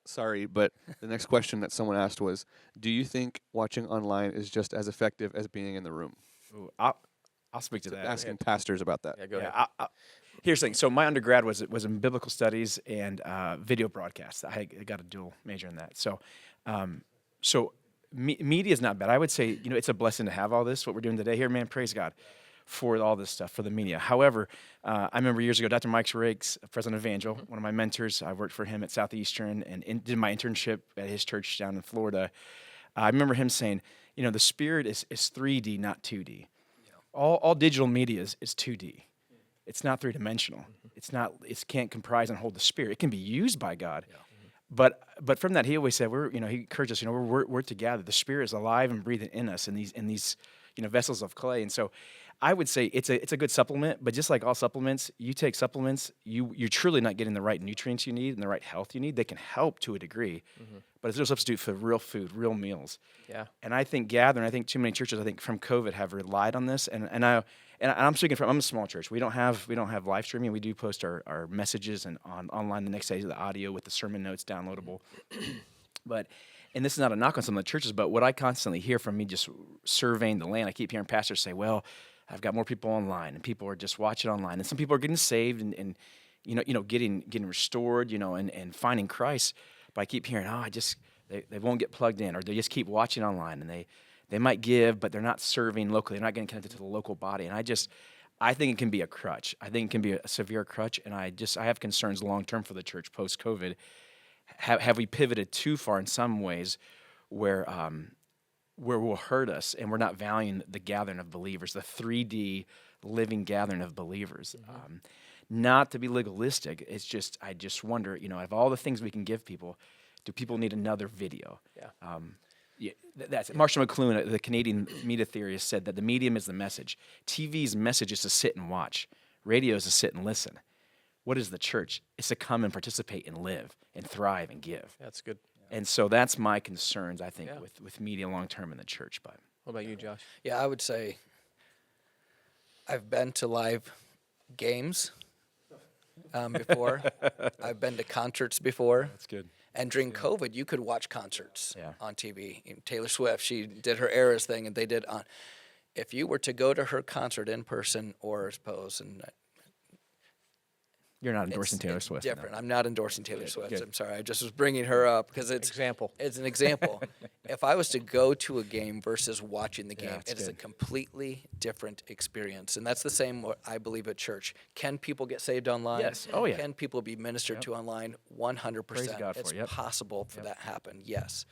Sorry, but the next question that someone asked was, do you think watching online is just as effective as being in the room? Ooh, I'll speak to that. Asking pastors about that. Yeah, go ahead. Here's the thing. So my undergrad was in biblical studies and video broadcasts. I got a dual major in that. So, media is not bad. I would say, it's a blessing to have all this. What we're doing today here, man. Praise God for all this stuff, for the media. However, I remember years ago, Dr. Mike Rakes, president of Evangel, one of my mentors. I worked for him at Southeastern and did my internship at his church down in Florida. I remember him saying, the spirit is 3D, not 2D. Yeah. All digital media is 2D. It's not three-dimensional. It can't comprise and hold the spirit. It can be used by God. Yeah. But from that, he always said, he encouraged us, we're together. The spirit is alive and breathing in us in these vessels of clay. And so I would say it's a good supplement, but just like all supplements, you take supplements, you're truly not getting the right nutrients you need and the right health you need. They can help to a degree, but it's no substitute for real food, real meals. Yeah. And I think too many churches, from COVID have relied on this. And I'm speaking I'm a small church. We don't have live streaming. We do post our messages and online the next day, the audio with the sermon notes downloadable. And this is not a knock on some of the churches, but what I constantly hear from me just surveying the land, I keep hearing pastors say, well, I've got more people online, and people are just watching online, and some people are getting saved and getting restored, and finding Christ. But I keep hearing, they won't get plugged in, or they just keep watching online, and they might give, but they're not serving locally. They're not getting connected to the local body. And I think it can be a crutch. I think it can be a severe crutch, and I have concerns long term for the church post COVID. Have we pivoted too far in some ways where will hurt us, and we're not valuing the gathering of believers, the 3D living gathering of believers? Not to be legalistic, I just wonder, of all the things we can give people, do people need another video? Yeah. That's Marshall McLuhan, the Canadian media theorist, said that the medium is the message. TV's message is to sit and watch. Radio is to sit and listen. What is the church? It's to come and participate and live and thrive and give. That's good. And so that's my concerns, I think, with media long term in the church. But what about you, Josh? Yeah, I would say I've been to live games before. I've been to concerts before. That's good. And during COVID, you could watch concerts on TV. Taylor Swift, she did her Eras thing, and they did on. If you were to go to her concert in person or suppose, and you're not endorsing Taylor Swift. Different. No. I'm not endorsing Taylor Swift. Good. I'm sorry. I just was bringing her up because it's an example. If I was to go to a game versus watching the game, it is a completely different experience. And that's the same, I believe, at church. Can people get saved online? Yes. Oh, yeah. Can people be ministered to online? 100%. Praise God for it's possible for that happen, yes.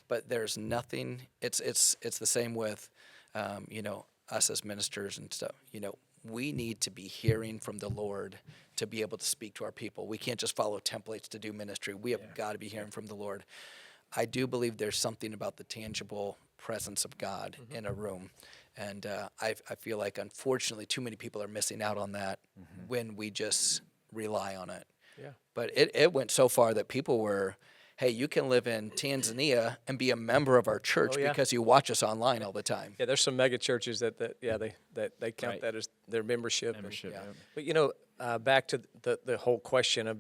But there's nothing, it's the same with, us as ministers and stuff. We need to be hearing from the Lord to be able to speak to our people. We can't just follow templates to do ministry. We have got to be hearing from the Lord. I do believe there's something about the tangible presence of God in a room. And I feel like, unfortunately, too many people are missing out on that when we just rely on it. Yeah. But it went so far that people were, hey, you can live in Tanzania and be a member of our church because you watch us online all the time. Yeah, there's some mega churches that they count that as their membership. But back to the whole question of,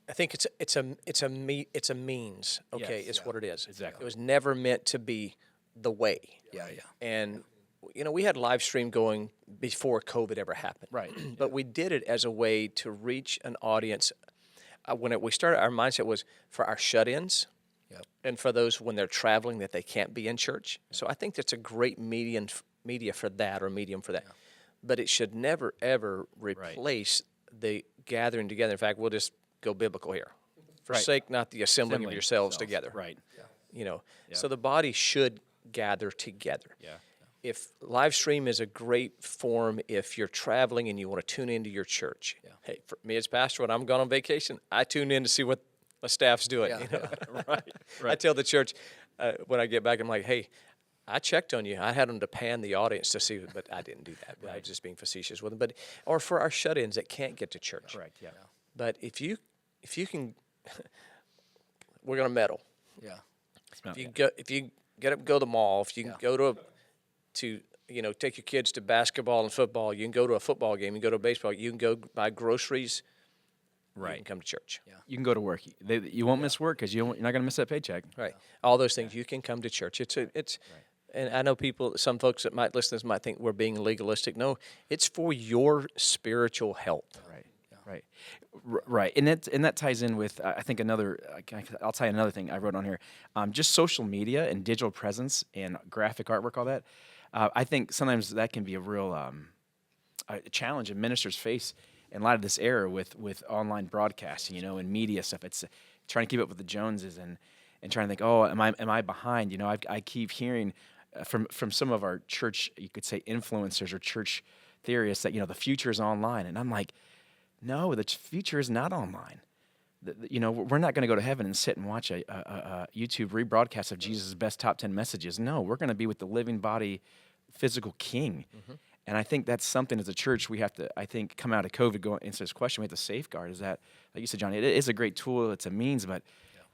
I think it's a means. Okay, it's what it is. Exactly. It was never meant to be the way. Yeah. And we had live stream going before COVID ever happened. Right. But we did it as a way to reach an audience. When we started, our mindset was for our shut-ins and for those when they're traveling that they can't be in church. So I think that's a great media for that, or medium for that. But it should never, ever replace the gathering together. In fact, we'll just go biblical here. Forsake not the assembling of yourselves together. Right. So the body should gather together. Yeah. If live stream is a great form, if you're traveling and you want to tune into your church. Yeah. Hey, for me as pastor, when I'm gone on vacation, I tune in to see what my staff's doing. Right. I tell the church when I get back, I'm like, hey, I checked on you. I had them to pan the audience to see, but I didn't do that. I was just being facetious with them. Or for our shut-ins that can't get to church. Correct. Yeah. But if you can, we're gonna meddle. Yeah. If you get up, go to the mall. If you can go to take your kids to basketball and football. You can go to a football game. You can go to a baseball. You can go buy groceries. Right. You can come to church. Yeah. You can go to work. You won't miss work because you're not going to miss that paycheck. Right. All those things. You can come to church. and I know some folks that might listen to this might think we're being legalistic. No, it's for your spiritual health. Right. Right. Right. And that ties in with I think I'll tie in another thing I wrote on here. Just social media and digital presence and graphic artwork, all that. I think sometimes that can be a real a challenge that ministers face in light of this era with online broadcasting, and media stuff. It's trying to keep up with the Joneses and trying to think, oh, am I behind? I keep hearing from some of our church, you could say influencers or church theorists that the future is online, and I'm like, no, the future is not online. We're not going to go to heaven and sit and watch a YouTube rebroadcast of Jesus' best top 10 messages. No, we're going to be with the living body, physical King. And I think that's something as a church we have to, I think, come out of COVID, go into this question, we have to safeguard is that, like you said, Johnny, it is a great tool, it's a means, but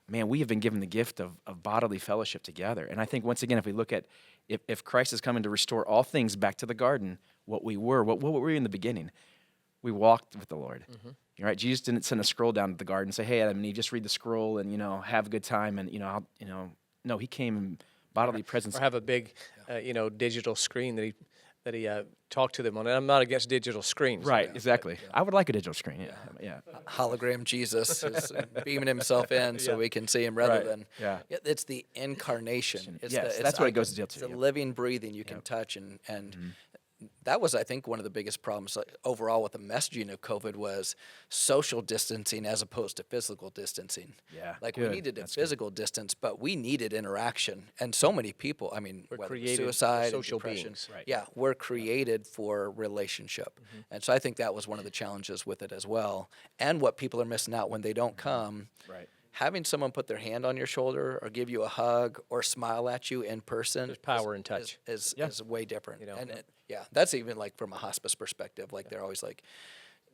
man, we have been given the gift of bodily fellowship together. And I think, once again, if we look at, if Christ is coming to restore all things back to the garden, what were we in the beginning? We walked with the Lord. Right? Jesus didn't send a scroll down to the garden and say, "Hey, Adam and Eve, just read the scroll and have a good time." And no, he came in bodily presence. Or have a big, digital screen that he talked to them on. And I'm not against digital screens. Right? Exactly. I would like a digital screen. Yeah. Hologram Jesus is beaming himself in so we can see him rather than. Yeah. It's the incarnation. Yes, that's what it goes to deal It's to. the living, breathing you can touch and. That was, I think, one of the biggest problems overall with the messaging of COVID was social distancing as opposed to physical distancing. Yeah, we good. needed a That's physical distance, but we needed interaction. And so many people, We're whether created suicide, and social depression, beings. Right. yeah, we're created for relationship. And so I think that was one of the challenges with it as well. And what people are missing out when they don't come. Right. Having someone put their hand on your shoulder or give you a hug or smile at you in person. There's power in touch. Is way different. And That's even from a hospice perspective. They're always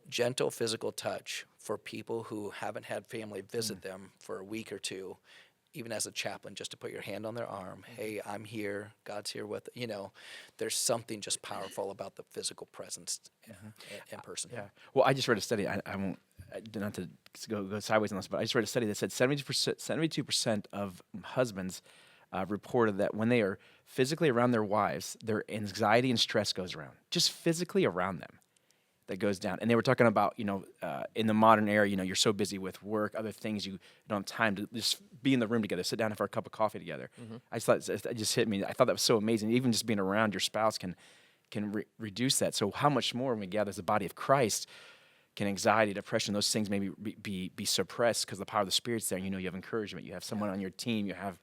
gentle physical touch for people who haven't had family visit them for a week or two, even as a chaplain, just to put your hand on their arm. Hey, I'm here. God's here with there's something just powerful about the physical presence in person. Yeah. Well, I just read a study. I won't, not to go sideways on this, but I just read a study that said 72% of husbands reported that when they are physically around their wives, their anxiety and stress goes around, just physically around them, that goes down. And they were talking about, in the modern era, you're so busy with work, other things, you don't have time to just be in the room together, sit down for a cup of coffee together. I just thought, it just hit me. I thought that was so amazing. Even just being around your spouse can reduce that. So how much more when we gather as the body of Christ can anxiety, depression, those things maybe be suppressed because the power of the Spirit's there. You have encouragement. You have someone on your team. You have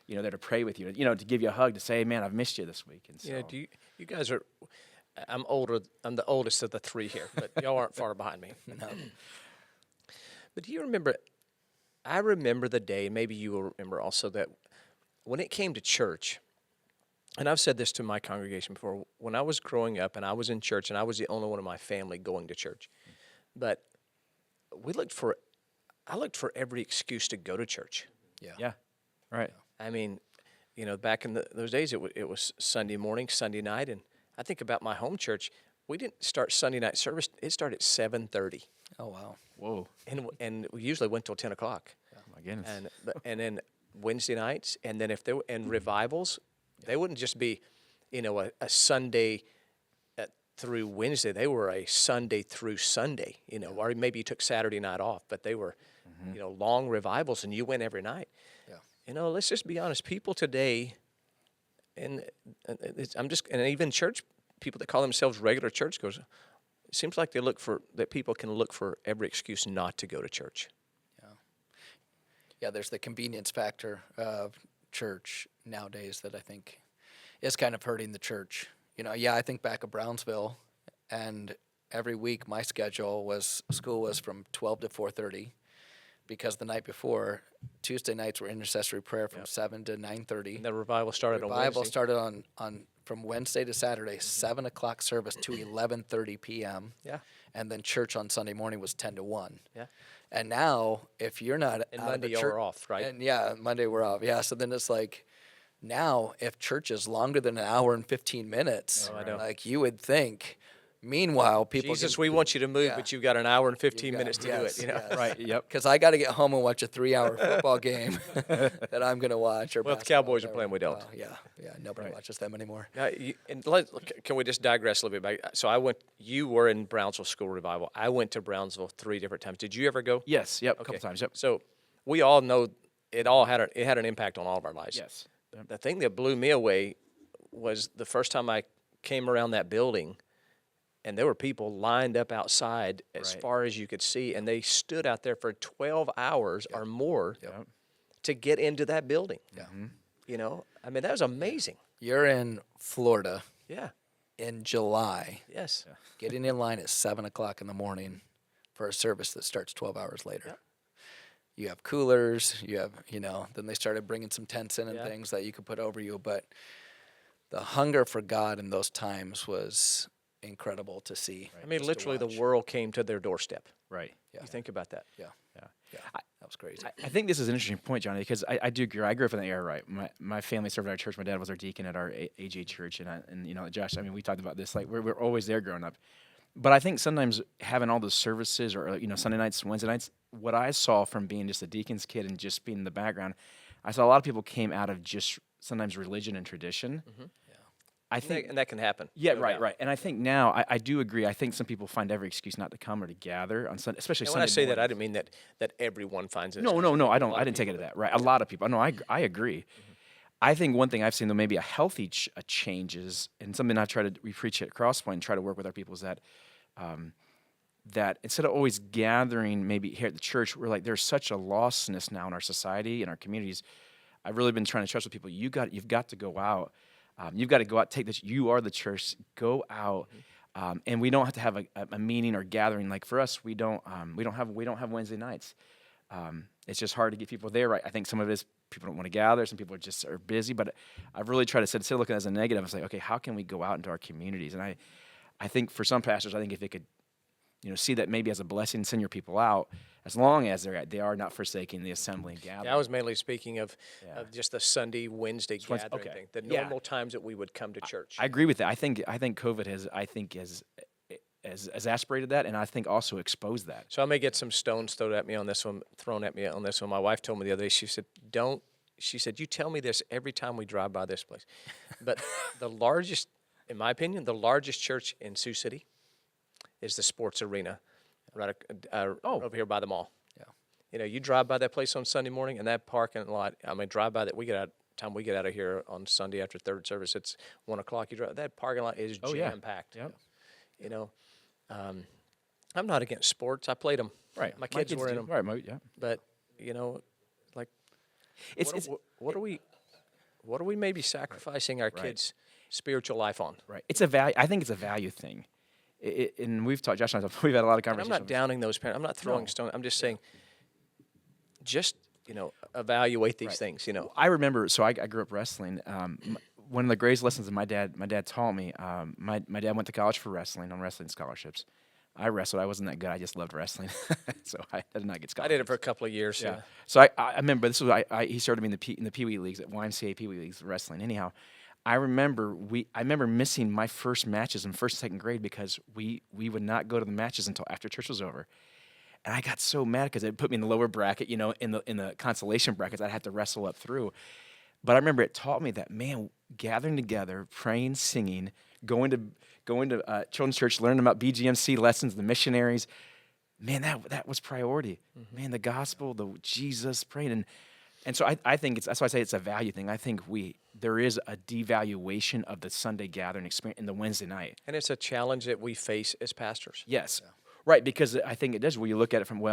there to pray with you, to give you a hug, to say, hey, man, I've missed you this week. And so, do you guys are, I'm older, I'm the oldest of the three here, but y'all aren't far behind me. No. But do you remember, I remember the day, maybe you will remember also, that when it came to church, and I've said this to my congregation before, when I was growing up and I was in church and I was the only one in my family going to church, but I looked for every excuse to go to church. Yeah. Right. I mean, back in those days, it was Sunday morning, Sunday night, and I think about my home church. We didn't start Sunday night service; it started at 7:30. Oh wow! Whoa! And we usually went till 10 o'clock. Oh my goodness! And then Wednesday nights, and then if there were revivals, they wouldn't just be, a Sunday through Wednesday. They were a Sunday through Sunday. Or maybe you took Saturday night off, but they were, long revivals, and you went every night. Let's just be honest. People today, and even church people that call themselves regular churchgoers, it seems like that people can look for every excuse not to go to church. Yeah. There's the convenience factor of church nowadays that I think is kind of hurting the church. I think back of Brownsville, and every week my school was from 12 to 4:30. Because the night before, Tuesday nights were intercessory prayer from 7 to 9:30. And the revival started on Wednesday. Revival started on from Wednesday to Saturday, 7 o'clock service to 11:30 p.m. Yeah. And then church on Sunday morning was 10 to 1. Yeah. And now, if you're not And out Monday of the church, you're off, right? And Monday we're off. Yeah, so then it's now if church is longer than an hour and 15 minutes, Oh, I know. you would think, Meanwhile, people Jesus, we want you to move, Yeah. but you've got an hour and 15 got- minutes to do yes, it. You know, yes. Right. Yep. because I got to get home and watch a 3-hour football game that I'm going to watch. Or Well, if the basketball, Cowboys are whatever. playing, we don't. Well, yeah, nobody watches them anymore. Can we just digress a little bit? So you were in Brownsville School Revival. I went to Brownsville 3 different times. Did you ever go? Yes. Yep. A Okay. couple times. Yep. So we all know it had an impact on all of our lives. Yes. Yep. The thing that blew me away was the first time I came around that building, and there were people lined up outside as Right. far as you could see, and they stood out there for 12 hours or more Yep. to get into that building. Yeah. You know, I mean, that was amazing. You're in Florida Yeah. in July, Yes. getting in line at 7:00 in the morning for a service that starts 12 hours later. Yep. You have coolers, then they started bringing some tents in and Yeah. things that you could put over you. But the hunger for God in those times was incredible to see. I mean, just to literally, the watch. world came to their doorstep. Right. Yeah. You think about that. Yeah, Yeah. that was crazy. I think this is an interesting point, Johnny, because I do agree. I grew up in the area, right? My family served at our church. My dad was our deacon at our AJ church, and Josh. I mean, we talked about this. Like we're always there growing up, but I think sometimes having all those services, or Sunday nights, Wednesday nights, what I saw from being just a deacon's kid and just being in the background, I saw a lot of people came out of just sometimes religion and tradition. I think And that can happen. Yeah, no right, doubt. right. And I think now, I do agree. I think some people find every excuse not to come or to gather on Sunday, especially And Sunday when I say that, I mornings. didn't mean that everyone finds it. No, I don't. I didn't take it to that. Right, a lot of people. No, I agree. I think one thing I've seen though, maybe a healthy change is, and something we preach at Crosspoint and try to work with our people is that, that instead of always gathering, maybe here at the church, we're like, there's such a lostness now in our society and our communities. I've really been trying to trust with people. You've got to go out. You've got to go out, take this. You are the church. Go out, and we don't have to have a meeting or gathering. Like for us, we don't have Wednesday nights. It's just hard to get people there. Right? I think some of it is people don't want to gather. Some people are busy. But I've really tried to instead of looking at it as a negative, I was like, okay, how can we go out into our communities? And I think for some pastors, I think if they could, see that maybe as a blessing, send your people out, as long as they are not forsaking the assembly and gathering. Yeah, I was mainly speaking of just the Sunday, Wednesday gathering okay. thing, the Yeah. normal times that we would come to church. I agree with that. I think COVID has exacerbated that, and I think also exposed that. So I may get some stones thrown at me on this one. My wife told me the other day, she said, you tell me this every time we drive by this place. But in my opinion, the largest church in Sioux City is the sports arena right over here by the mall. Yeah. You drive by that place on Sunday morning, and that parking lot, drive by that, we get out of here on Sunday after third service, it's 1 o'clock, you drive, that parking lot is Oh, yeah. jam-packed. Yep. I'm not against sports. I played them. Right. My kids were in do. them. Right. Yeah. But, like, what are we maybe sacrificing our kids' spiritual life on? Right. It's a value. I think it's a value thing. And we've talked, Josh and I, we've had a lot of And conversations. I'm not downing those parents. I'm not throwing No. stones. I'm just saying, evaluate these Right. things, I remember, so I grew up wrestling. One of the greatest lessons that my dad taught me, my dad went to college for wrestling on wrestling scholarships. I wrestled. I wasn't that good. I just loved wrestling. So I did not get I scholarships. did it for a couple of years. Yeah. So I remember this was he started me in the Pee Wee leagues at YMCA Pee Wee leagues wrestling. Anyhow, I remember missing my first matches in first and second grade because we would not go to the matches until after church was over. And I got so mad because it put me in the lower bracket, in the consolation brackets. I'd have to wrestle up through. But I remember it taught me that, man, gathering together, praying, singing, going to children's church, learning about BGMC lessons, the missionaries, man, that was priority. Mm-hmm. Man, the gospel, the Jesus, praying. And so I think that's why I say it's a value thing. I think there is a devaluation of the Sunday gathering experience in the Wednesday night. And it's a challenge that we face as pastors. Yes. Yeah. Right, because I think it does. When you look at it from,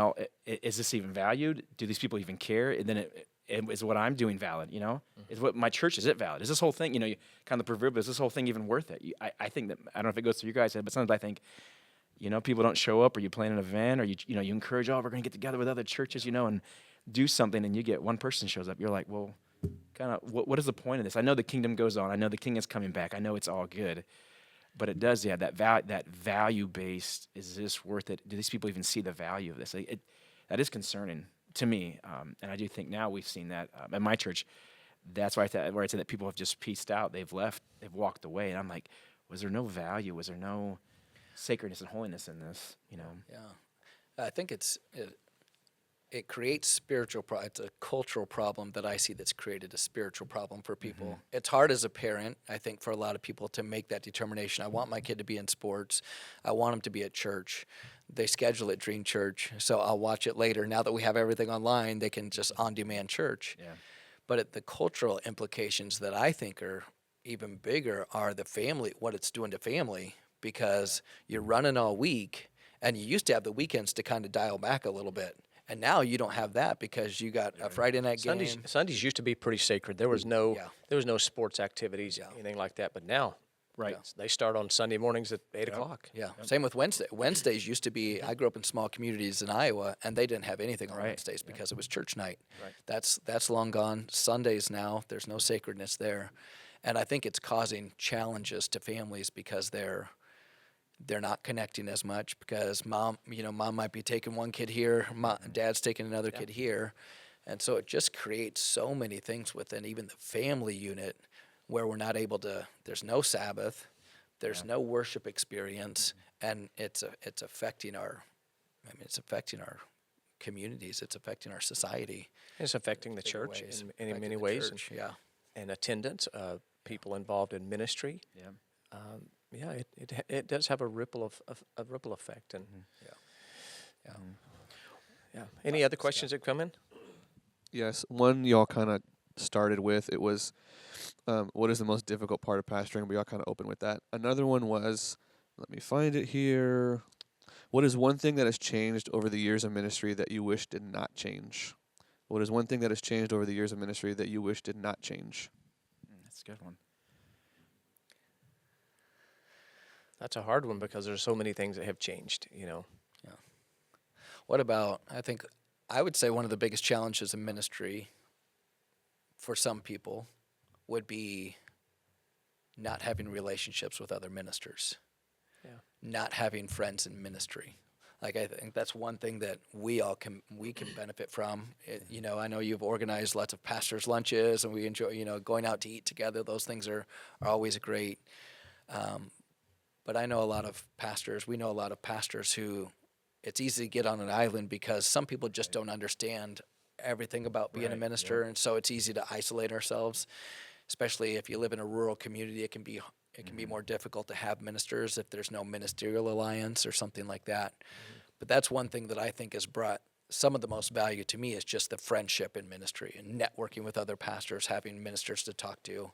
is this even valued? Do these people even care? And then is what I'm doing valid? Mm-hmm. Is what my church, is it valid? Is this whole thing, kind of the proverbial, is this whole thing even worth it? I think that, I don't know if it goes through your guys' head, but sometimes I think, people don't show up, or you plan an event, or you encourage, we're going to get together with other churches, and do something, and you get one person shows up. You're like, well, kind of, what is the point of this? I know the kingdom goes on. I know the king is coming back. I know it's all good. But it does, that value-based, is this worth it? Do these people even see the value of this? That is concerning to me. And I do think now we've seen that at my church. That's where I say that people have just pieced out. They've left. They've walked away. And I'm like, was there no value? Was there no... sacredness and holiness in this, you know. Yeah, I think it creates spiritual. It's a cultural problem that I see that's created a spiritual problem for people. It's hard as a parent, I think, for a lot of people to make that determination. I want my kid to be in sports. I want him to be at church. They schedule it during church, so I'll watch it later. Now that we have everything online, they can just on-demand church. Yeah. But the cultural implications that I think are even bigger are the family, what it's doing to family, because you're running all week, and you used to have the weekends to kind of dial back a little bit. And now you don't have that because you got a Friday night game. Sundays used to be pretty sacred. There was no Yeah. sports activities, anything like that. But now, Right. they start on Sunday mornings at 8 o'clock. Yeah. Same with Wednesday. Wednesdays used to be. I grew up in small communities in Iowa, and they didn't have anything on Wednesdays because it was church night. Right. That's long gone. Sundays now, there's no sacredness there, and I think it's causing challenges to families because they're not connecting as much because mom might be taking one kid here, dad's taking another kid here, and so it just creates so many things within even the family unit where we're not able to. There's no Sabbath, there's no worship experience, and it's affecting our. It's affecting our communities. It's affecting our society. It's affecting the church in many ways. Yeah. And attendance, people involved in ministry. Yeah. It does have a ripple effect. And Any other questions that come in? Yes, one y'all kind of started with, it was, what is the most difficult part of pastoring? But y'all kind of opened with that. Another one was, let me find it here. What is one thing that has changed over the years of ministry that you wish did not change? What is one thing that has changed over the years of ministry that you wish did not change? That's a good one. That's a hard one because there's so many things that have changed, What about, I would say one of the biggest challenges in ministry for some people would be not having relationships with other ministers. Yeah. Not having friends in ministry. I think that's one thing that we can benefit from. I know you've organized lots of pastors' lunches, and we enjoy, going out to eat together. Those things are always great. But I know a lot of pastors. We know a lot of pastors who it's easy to get on an island because some people just don't understand everything about being a minister, and so it's easy to isolate ourselves. Especially if you live in a rural community, it can be more difficult to have ministers if there's no ministerial alliance or something like that. But that's one thing that I think has brought some of the most value to me is just the friendship in ministry and networking with other pastors, having ministers to talk to.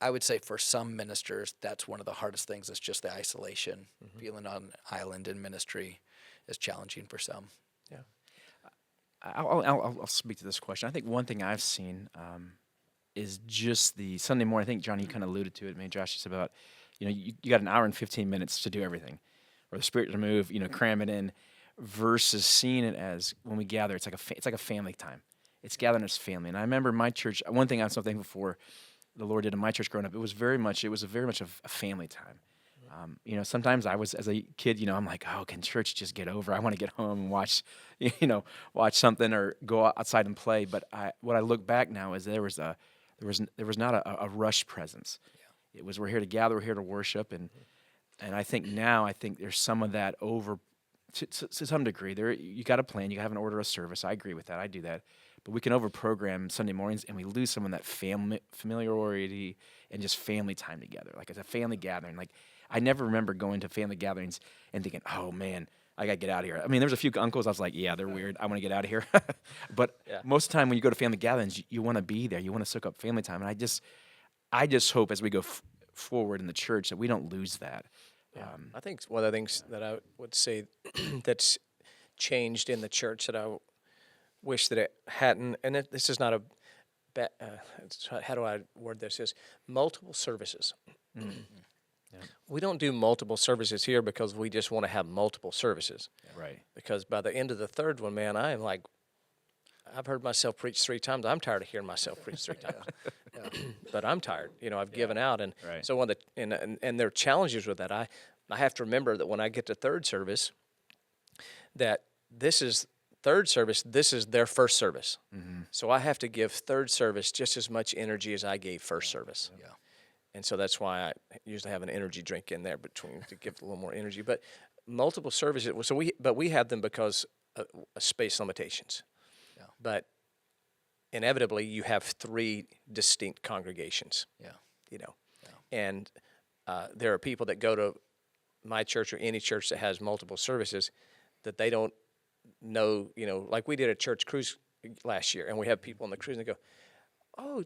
I would say for some ministers, that's one of the hardest things. It's just the isolation. Feeling on an island in ministry is challenging for some. Yeah. I'll speak to this question. I think one thing I've seen is just the Sunday morning. I think, John, you kind of alluded to it. Maybe Josh, just about, you got an hour and 15 minutes to do everything, or the Spirit to move, cram it in, versus seeing it as when we gather, it's like a family time. It's gathering as family. And I remember my church. One thing I'm so thankful for, the Lord did in my church growing up. It was very much a family time. Sometimes I was, as a kid, I'm like, oh, can church just get over? I want to get home and watch something or go outside and play. But what I look back now is there was not a rush presence. Yeah. It was, we're here to gather, we're here to worship, and I think there's some of that over to some degree. There, you got a plan, you have an order of service. I agree with that. I do that. But we can over-program Sunday mornings, and we lose some of that familiarity and just family time together. Like, it's a family gathering. Like, I never remember going to family gatherings and thinking, oh, man, I got to get out of here. I mean, there's a few uncles I was like, yeah, they're weird. I want to get out of here. But most of the time when you go to family gatherings, you want to be there. You want to soak up family time. And I just hope as we go forward in the church that we don't lose that. Yeah. I think one of the things that I would say that's changed in the church that I wish that it hadn't, and this is not a bad, how do I word this, is multiple services. Mm-hmm. Yeah. We don't do multiple services here because we just want to have multiple services. Yeah. Right. Because by the end of the third one, man, I am like, I've heard myself preach 3 times. I'm tired of hearing myself preach 3 times. But I'm tired. I've given out. And so one of the, and there are challenges with that. I have to remember that when I get to third service, that this is third service, this is their first service. Mm-hmm. So I have to give third service just as much energy as I gave first service. Yeah. and so that's why I usually have an energy drink in there between to give it a little more energy. But multiple services. So we have them because of space limitations. Yeah. But inevitably, you have 3 distinct congregations. Yeah. You know, and there are people that go to my church or any church that has multiple services that they don't know. You know, like we did a church cruise last year, and we have people on the cruise and they go, "Oh,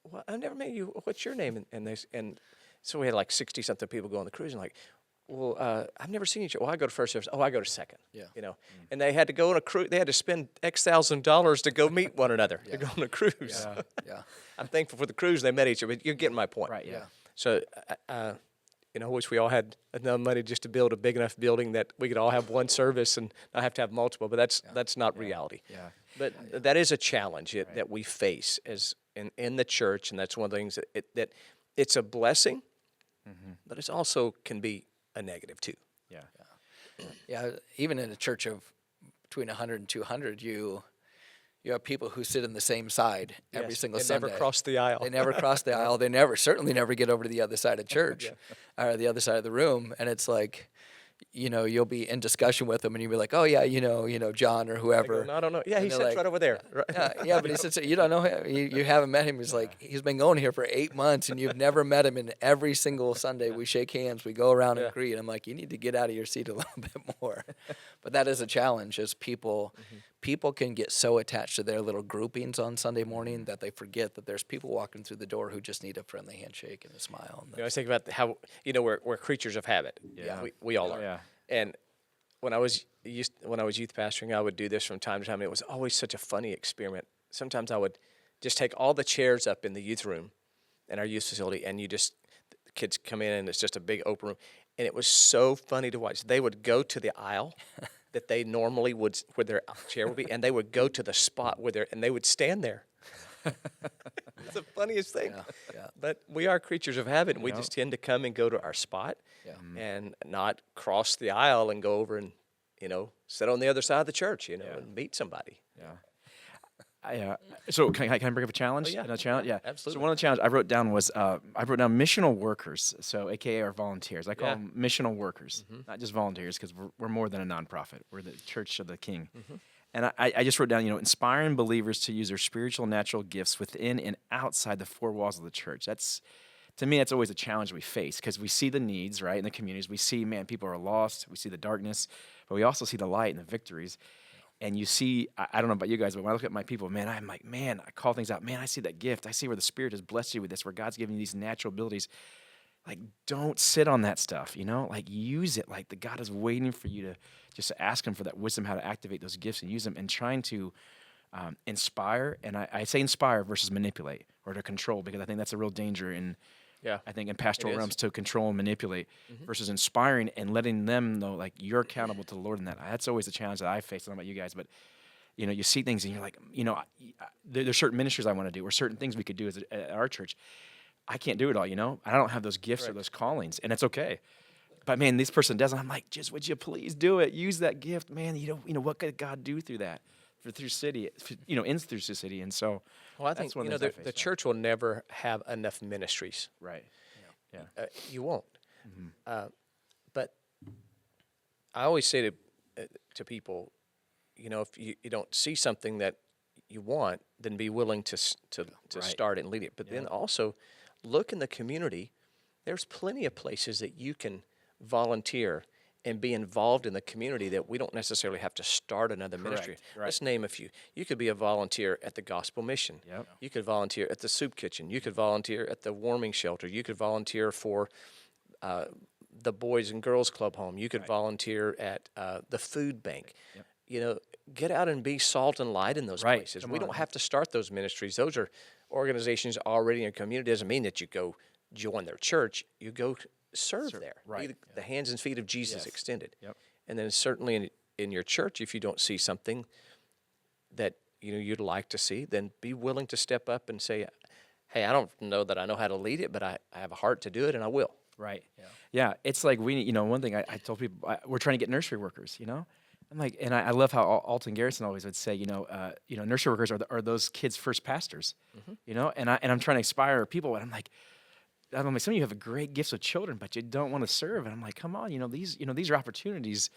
well, I never met you. What's your name?" And so we had like 60-something people go on the cruise and like, well, I've never seen each other. Well, I go to first service. Oh, I go to second. Yeah. You know, and they had to go on a cruise. They had to spend X thousand dollars to go meet one another to go on a cruise. Yeah. Yeah. I'm thankful for the cruise they met each other, but you're getting my point. Right. Yeah. So, you know, I wish we all had enough money just to build a big enough building that we could all have one service and not have to have multiple. But that's not reality. Yeah. But that is a challenge that we face as in the church, and that's one of the things that it's a blessing, but it's also can be a negative too. Yeah. Yeah, even in a church of between 100 and 200, you have people who sit in the same side every single they Sunday. never cross the aisle. They never cross the aisle. They certainly never get over to the other side of church or the other side of the room. And it's like, you know, you'll be in discussion with them and you'll be like, oh yeah, you know, John or whoever. No, I don't know. Yeah, And he they're sits like, right over there. Right. Yeah, but he sits. You don't know him. You haven't met him. He's like he's been going here for 8 months, and you've never met him. And every single Sunday we shake hands, we go around and greet. I'm like, you need to get out of your seat a little bit more. But that is a challenge, as people can get so attached to their little groupings on Sunday morning that they forget that there's people walking through the door who just need a friendly handshake and a smile. And You know, I think about how we're creatures of habit. Yeah. We all are. Yeah. And when I was youth pastoring, I would do this from time to time. And it was always such a funny experiment. Sometimes I would just take all the chairs up in the youth room in our youth facility, and the kids come in, and it's just a big open room. And it was so funny to watch. They would go to the aisle that they normally would, where their chair would be, and they would go to the spot and they would stand there. It's the funniest thing. Yeah. But we are creatures of habit, and we just tend to come and go to our spot and not cross the aisle and go over and, sit on the other side of the church, and meet somebody. Yeah. So can I bring up a challenge? yeah. Another challenge? Yeah. Absolutely. So one of the challenges I wrote down was missional workers, so AKA our volunteers. I call them missional workers, not just volunteers, because we're more than a nonprofit. We're the Church of the King. And I just wrote down, inspiring believers to use their spiritual and natural gifts within and outside the four walls of the church. To me, that's always a challenge we face, because we see the needs, right, in the communities. We see, people are lost. We see the darkness, but we also see the light and the victories. And you see, I don't know about you guys, but when I look at my people, I'm like, I call things out. I see that gift. I see where the Spirit has blessed you with this, where God's giving you these natural abilities. Like, don't sit on that stuff, Like, use it. Like, the God is waiting for you to just ask Him for that wisdom, how to activate those gifts and use them, and trying to inspire. And I say inspire versus manipulate or to control, because I think that's a real danger in pastoral realms, to control and manipulate versus inspiring and letting them know, like, you're accountable to the Lord in that. That's always a challenge that I face. I don't know about you guys, but you see things and you're like, there's certain ministries I want to do, or certain things we could do at our church. I can't do it all, I don't have those gifts or those callings, and it's okay. But man, this person doesn't. I'm like, just would you please do it? Use that gift, man. What could God do through that, through city, in through Sioux City, and so. Well, I think the church will never have enough ministries. Right. Yeah. You won't. But I always say to people, if you don't see something that you want, then be willing to start it and lead it. But then also look in the community. There's plenty of places that you can volunteer and be involved in the community that we don't necessarily have to start another ministry. Right. Let's name a few. You could be a volunteer at the Gospel Mission. Yep. You could volunteer at the soup kitchen. You could volunteer at the warming shelter. You could volunteer for the Boys and Girls Club home. You could volunteer at the food bank. Yep. Get out and be salt and light in those places. We don't have to start those ministries. Those are organizations already in your community. Doesn't mean that you go join their church. You go serve there. Right. Be the hands and feet of Jesus extended. Yep. And then certainly in your church, if you don't see something that you'd like to see, then be willing to step up and say, hey, I don't know that I know how to lead it, but I have a heart to do it, and I will. Right. Yeah. It's like one thing I told people, we're trying to get nursery workers, I'm like, and I love how Alton Garrison always would say, nursery workers are those kids' first pastors, and I'm trying to inspire people, and I'm like, I'm like, some of you have a great gifts with children, but you don't want to serve. And I'm like, come on, these are opportunities,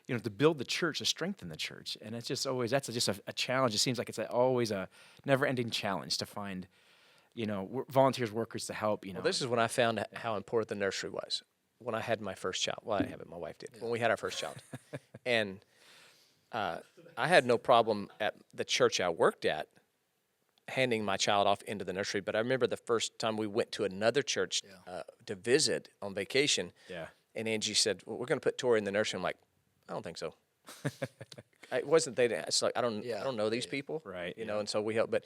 to build the church, to strengthen the church. And it's just always, that's just a challenge. It seems like it's always a never-ending challenge to find, volunteers, workers to help, Well, this is when I found how important the nursery was. When I had my first child. Well, I didn't have it. My wife did. When we had our first child. And I had no problem at the church I worked at handing my child off into the nursery. But I remember the first time we went to another church to visit on vacation. Yeah. And Angie said, well, we're going to put Tori in the nursery. I'm like, I don't think so. It wasn't they. It's like I don't know these people, Right, And so we help. But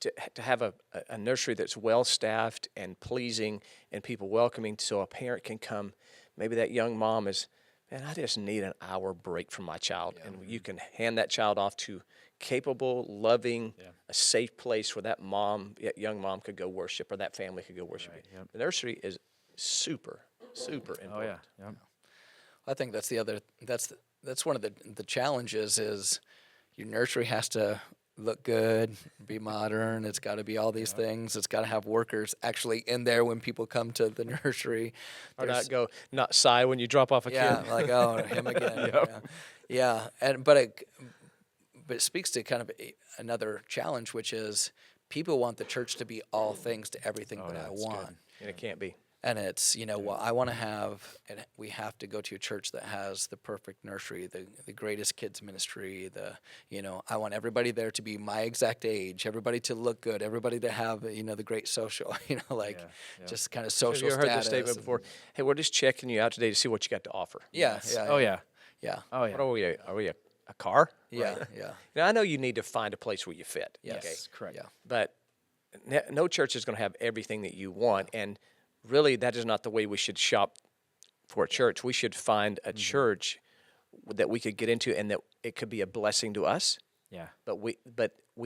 to have a nursery that's well staffed and pleasing and people welcoming, so a parent can come. Maybe that young mom is, man, I just need an hour break from my child, and you can hand that child off to capable, loving, a safe place where that young mom could go worship, or that family could go worship. Right, yep. The nursery is super important. Oh, yeah. Yep. I think that's that's one of the challenges is your nursery has to look good, be modern. It's got to be all these things. It's got to have workers actually in there when people come to the nursery. Or not sigh when you drop off a kid. Like, oh, him again. Yeah. But it speaks to kind of another challenge, which is people want the church to be all things to everything that I want. And it can't be. And it's, well, I want to have, and we have to go to a church that has the perfect nursery, the greatest kids ministry, I want everybody there to be my exact age, everybody to look good, everybody to have, the great social, just kind of social Have you ever heard this status statement before? Hey, we're just checking you out today to see what you got to offer. Yeah. Oh, yeah. Yeah. Oh, yeah. What are we? Are we a car? Yeah. Right. Yeah. Now, I know you need to find a place where you fit. Yes. Okay. Correct. Yeah. But no church is going to have everything that you want. And really, that is not the way we should shop for a church. We should find a church that we could get into and that it could be a blessing to us. Yeah. But we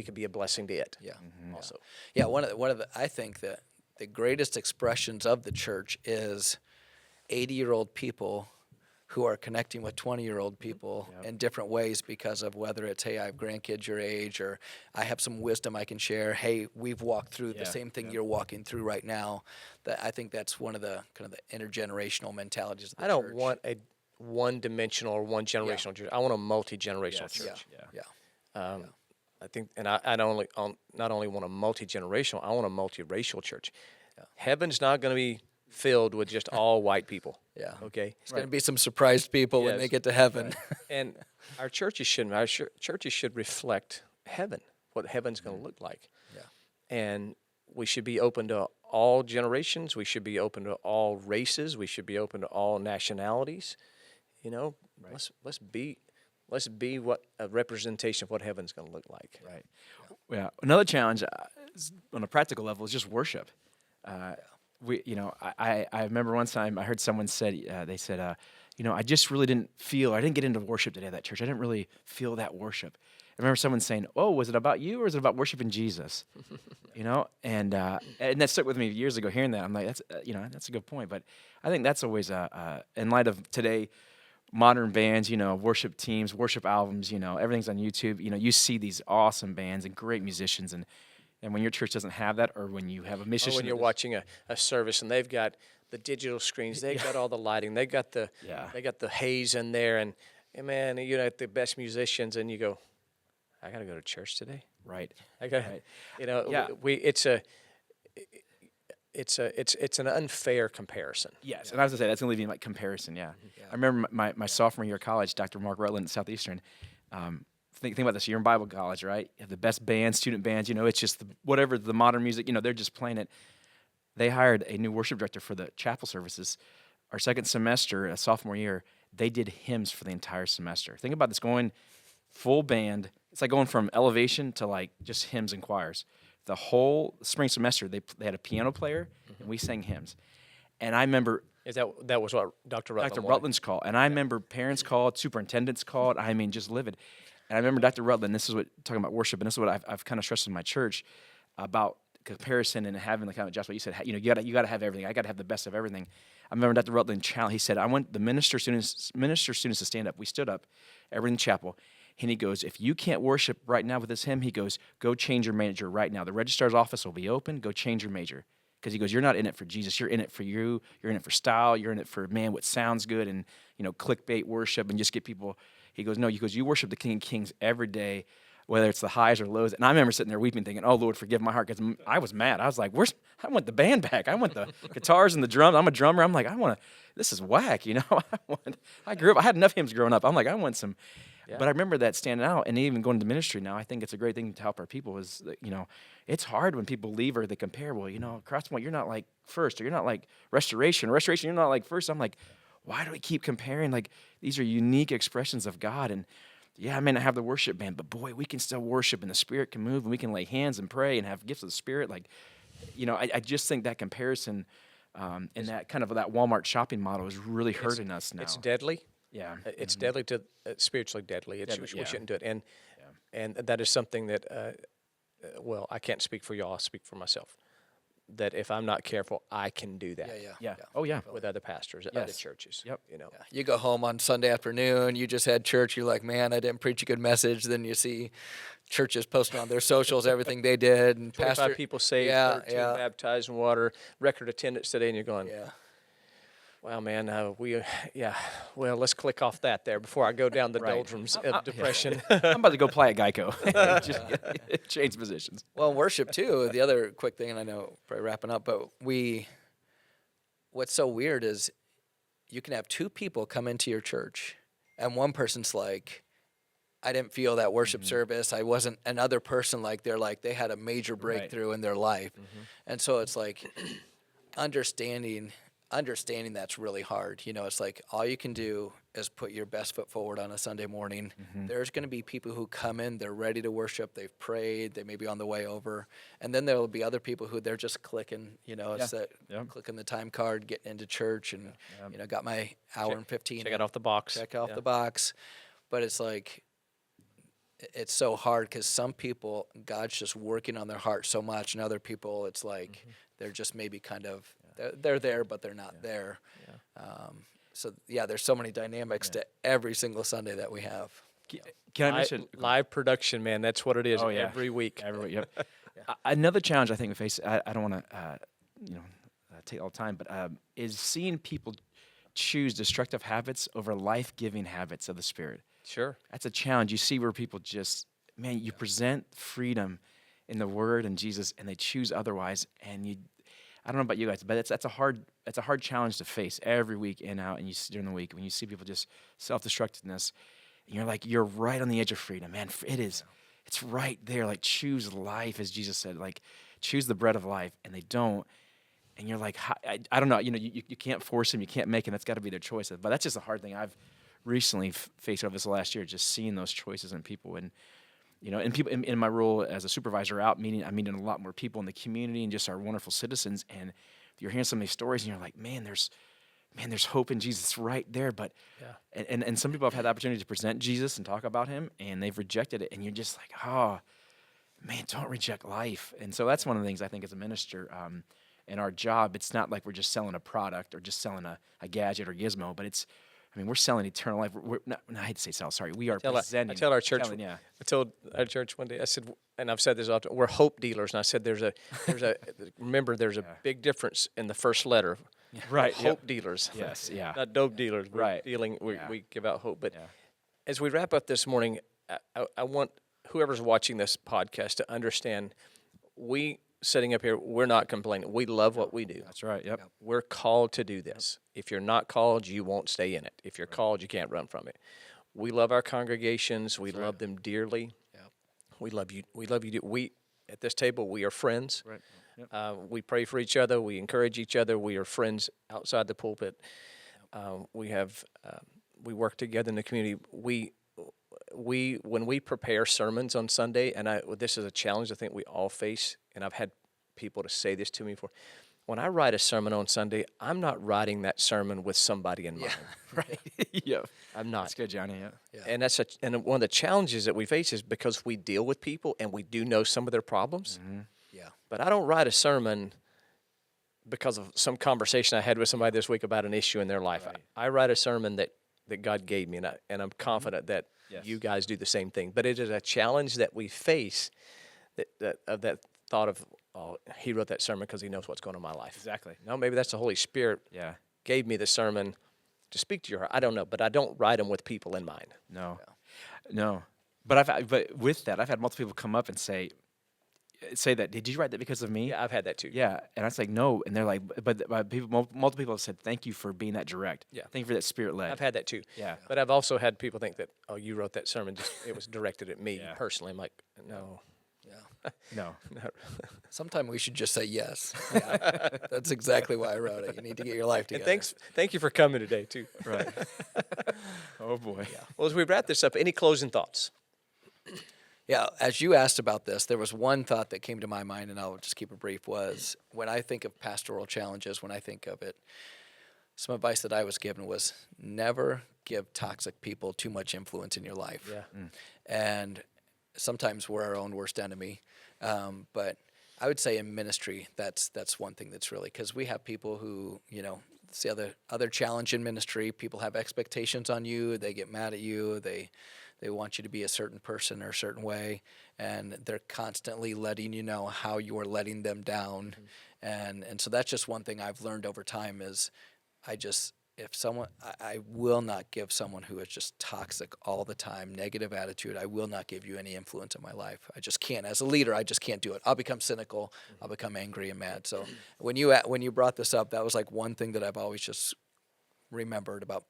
could be a blessing to it. Yeah. Also. Yeah. One of the I think that the greatest expressions of the church is 80-year-old people who are connecting with 20-year-old people in different ways because of whether it's, hey, I have grandkids your age, or I have some wisdom I can share. Hey, we've walked through the same thing you're walking through right now. That I think that's one of the kind of the intergenerational mentalities of the I don't church. want a one-dimensional or one-generational church. I want a multi-generational church. I think, and I not only want a multi-generational, I want a multi-racial church. Heaven's not going to be filled with just all white people. Yeah. Okay. There's going to be some surprised people when they get to heaven. And our churches should reflect heaven, what heaven's going to look like. Yeah. And we should be open to all generations. We should be open to all races. We should be open to all nationalities. Let's be what a representation of what heaven's going to look like. Right. Yeah. Another challenge on a practical level is just worship. I remember one time I heard someone said, I just really didn't get into worship today at that church. I didn't really feel that worship. I remember someone saying, oh, was it about you or is it about worshiping Jesus? And that stuck with me years ago hearing that. I'm like, that's a good point. But I think that's always, in light of today, modern bands, worship teams, worship albums, everything's on YouTube. You see these awesome bands and great musicians, and when your church doesn't have that, or when you have a mission, or when you're watching a service and they've got the digital screens, they've got all the lighting, they got the haze in there, and man, the best musicians, and you go, I got to go to church today. Right. I got, it's an unfair comparison. Yes, and I was gonna say that's gonna leave you in like comparison. Yeah. I remember my sophomore year of college, Dr. Mark Rutland at Southeastern. Think about this. You're in Bible college, right? You have the best bands, student bands. It's just whatever the modern music. They're just playing it. They hired a new worship director for the chapel services. Our second semester, sophomore year, they did hymns for the entire semester. Think about this: going full band. It's like going from elevation to like just hymns and choirs. The whole spring semester, they had a piano player, and we sang hymns. And I remember that was what Dr. Rutland Dr. Rutland's called, and I remember parents called, superintendents called. I mean, just livid. And I remember Dr. Rutland. This is what talking about worship, and this is what I've kind of stressed in my church about comparison and having the kind of just what you said. You got to have everything. I got to have the best of everything. I remember Dr. Rutland challenge. He said, "I want the minister students to stand up." We stood up, everyone in the chapel, and he goes, "If you can't worship right now with this hymn," he goes, "Go change your major right now. The registrar's office will be open. Go change your major." Because he goes, you're not in it for Jesus. You're in it for you. You're in it for style. You're in it for, man, what sounds good and, clickbait worship and just get people. He goes, no, you worship the King of Kings every day, whether it's the highs or lows. And I remember sitting there weeping thinking, oh, Lord, forgive my heart. Because I was mad. I was like, I want the band back. I want the guitars and the drums. I'm a drummer. I'm like, this is whack, I grew up, I had enough hymns growing up. I'm like, I want some. Yeah. But I remember that standing out, and even going to ministry now, I think it's a great thing to help our people is that, it's hard when people leave or they compare, well, Crosspoint, you're not like First, or you're not like Restoration, you're not like First. I'm like, why do we keep comparing? Like, these are unique expressions of God, and yeah, I may not have the worship band, but boy, we can still worship, and the Spirit can move, and we can lay hands and pray and have gifts of the Spirit. Like, I just think that comparison and that kind of that Walmart shopping model is really hurting us now. It's deadly. Yeah, it's deadly to spiritually deadly. We shouldn't do it, and that is something that. Well, I can't speak for y'all. I speak for myself. That if I'm not careful, I can do that. Yeah. Oh yeah. With other pastors, other churches. Yep. You go home on Sunday afternoon. You just had church. You're like, man, I didn't preach a good message. Then you see churches posting on their socials everything they did, and 25 people saved, 13 baptized in water, record attendance today, and you're going, wow, man, well, let's click off that there before I go down the doldrums of depression. I'm about to go play at Geico. Just change positions. Well, worship, too. The other quick thing, and I know probably wrapping up, but what's so weird is you can have two people come into your church, and one person's like, I didn't feel that worship service. I wasn't another person they had a major breakthrough in their life. And so it's like understanding that's really hard. It's like all you can do is put your best foot forward on a Sunday morning. There's going to be people who come in, they're ready to worship, they've prayed, they may be on the way over. And then there will be other people who they're just clicking, it's that clicking the time card, getting into church and, got my hour and 15. Check it off the box. Check off the box. But it's like, it's so hard because some people, God's just working on their heart so much, and other people, it's like they're just maybe kind of, they're there, but they're not there. So, there's so many dynamics to every single Sunday that we have. Can I mention? Live production, man, that's what it is every week. Every week, yep. Another challenge I think we face, I don't want to, take all the time, but is seeing people choose destructive habits over life-giving habits of the Spirit. Sure. That's a challenge. You see where people just, man, you present freedom in the Word and Jesus, and they choose otherwise. And I don't know about you guys, but that's a hard challenge to face every week in and out, and during the week when you see people just self-destructiveness, and you're like, you're right on the edge of freedom, man. It's right there. Like, choose life, as Jesus said. Like, choose the bread of life, and they don't. And you're like, I don't know. You can't force them. You can't make them. That's got to be their choice. But that's just a hard thing I've recently faced over this last year, just seeing those choices in people. And and people in my role as a supervisor I'm meeting a lot more people in the community and just our wonderful citizens. And you're hearing some of these stories, and you're like, man, there's hope in Jesus right there. But and some people have had the opportunity to present Jesus and talk about him, and they've rejected it. And you're just like, oh, man, don't reject life. And so that's one of the things I think as a minister, in our job, it's not like we're just selling a product or just selling a gadget or gizmo, but we're selling eternal life. I hate to say sell, sorry. We are presenting. I told our church one day, I said, and I've said this often, we're hope dealers. And I said, remember, there's a big difference in the first letter. Right. Hope dealers. Yes, yeah. Not dope dealers. We're dealing, we give out hope. But as we wrap up this morning, I want whoever's watching this podcast to understand sitting up here, we're not complaining. We love what we do. That's right. Yep. We're called to do this. If you're not called, you won't stay in it. If you're called, you can't run from it. We love our congregations. We love them dearly. Yep. We love you. We love you. We at this table, we are friends. Right. Yep. We pray for each other. We encourage each other. We are friends outside the pulpit. We work together in the community. When we prepare sermons on Sunday, and this is a challenge I think we all face, and I've had people to say this to me before. When I write a sermon on Sunday, I'm not writing that sermon with somebody in mind. Right. Yeah. I'm not. That's good, Johnny. Yeah. And and one of the challenges that we face is because we deal with people and we do know some of their problems. Mm-hmm. Yeah. But I don't write a sermon because of some conversation I had with somebody this week about an issue in their life. Right. I write a sermon that God gave me, and I'm confident that you guys do the same thing. But it is a challenge that we face, that thought of, oh, he wrote that sermon because he knows what's going on in my life. Exactly. No, maybe that's the Holy Spirit Yeah. gave me the sermon to speak to your heart. I don't know, but I don't write them with people in mind. No. No. But with that, I've had multiple people come up and say that, did you write that because of me? Yeah, I've had that too. Yeah, and I was like, no, and they're like, but people, multiple people have said, thank you for being that direct. Yeah. Thank you for that spirit led. I've had that too. Yeah. But I've also had people think that, oh, you wrote that sermon, just it was directed at me Yeah. personally. I'm like, no. No. Sometimes we should just say yes. That's exactly why I wrote it. You need to get your life And together. thank you for coming today too. Right. Oh boy. Well, as we wrap this up, any closing thoughts? Yeah, as you asked about this, there was one thought that came to my mind, and I'll just keep it brief, was when I think of pastoral challenges, when I think of it, some advice that I was given was never give toxic people too much influence in your life. Yeah. And sometimes we're our own worst enemy. But I would say in ministry, that's one thing that's really, because we have people who, it's the other challenge in ministry. People have expectations on you. They get mad at you. They want you to be a certain person or a certain way, and they're constantly letting you know how you are letting them down. Mm-hmm. And so that's just one thing I've learned over time is I will not give someone who is just toxic all the time, negative attitude. I will not give you any influence in my life. I just can't. As a leader, I just can't do it. I'll become cynical. I'll become angry and mad. So when you brought this up, that was like one thing that I've always just remembered about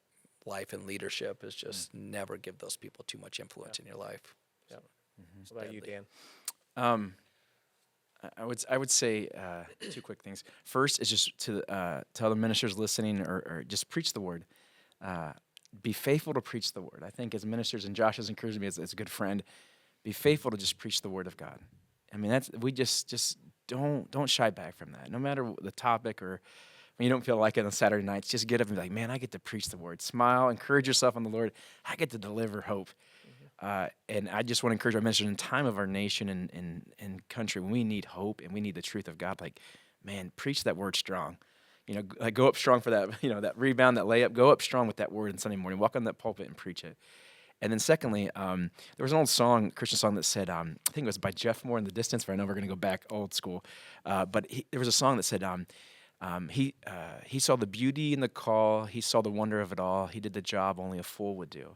life and leadership is just never give those people too much influence in your life. Yeah. What about you, Dan? I would say two quick things. First is just to tell the ministers listening, or just preach the word. Be faithful to preach the word. I think as ministers, and Josh has encouraged me as a good friend, be faithful to just preach the word of God. I mean, we just don't shy back from that. No matter the topic, or when you don't feel like it on Saturday nights, just get up and be like, man, I get to preach the word. Smile, encourage yourself on the Lord. I get to deliver hope. And I just want to encourage our ministers in time of our nation and country, when we need hope and we need the truth of God, like, man, preach that word strong. Like go up strong for that, that rebound, that layup. Go up strong with that word on Sunday morning. Walk on that pulpit and preach it. And then secondly, there was an old song, Christian song that said, I think it was by Jeff Moore in the Distance, but I know we're going to go back old school. But there was a song that said, he saw the beauty in the call. He saw the wonder of it all. He did the job only a fool would do.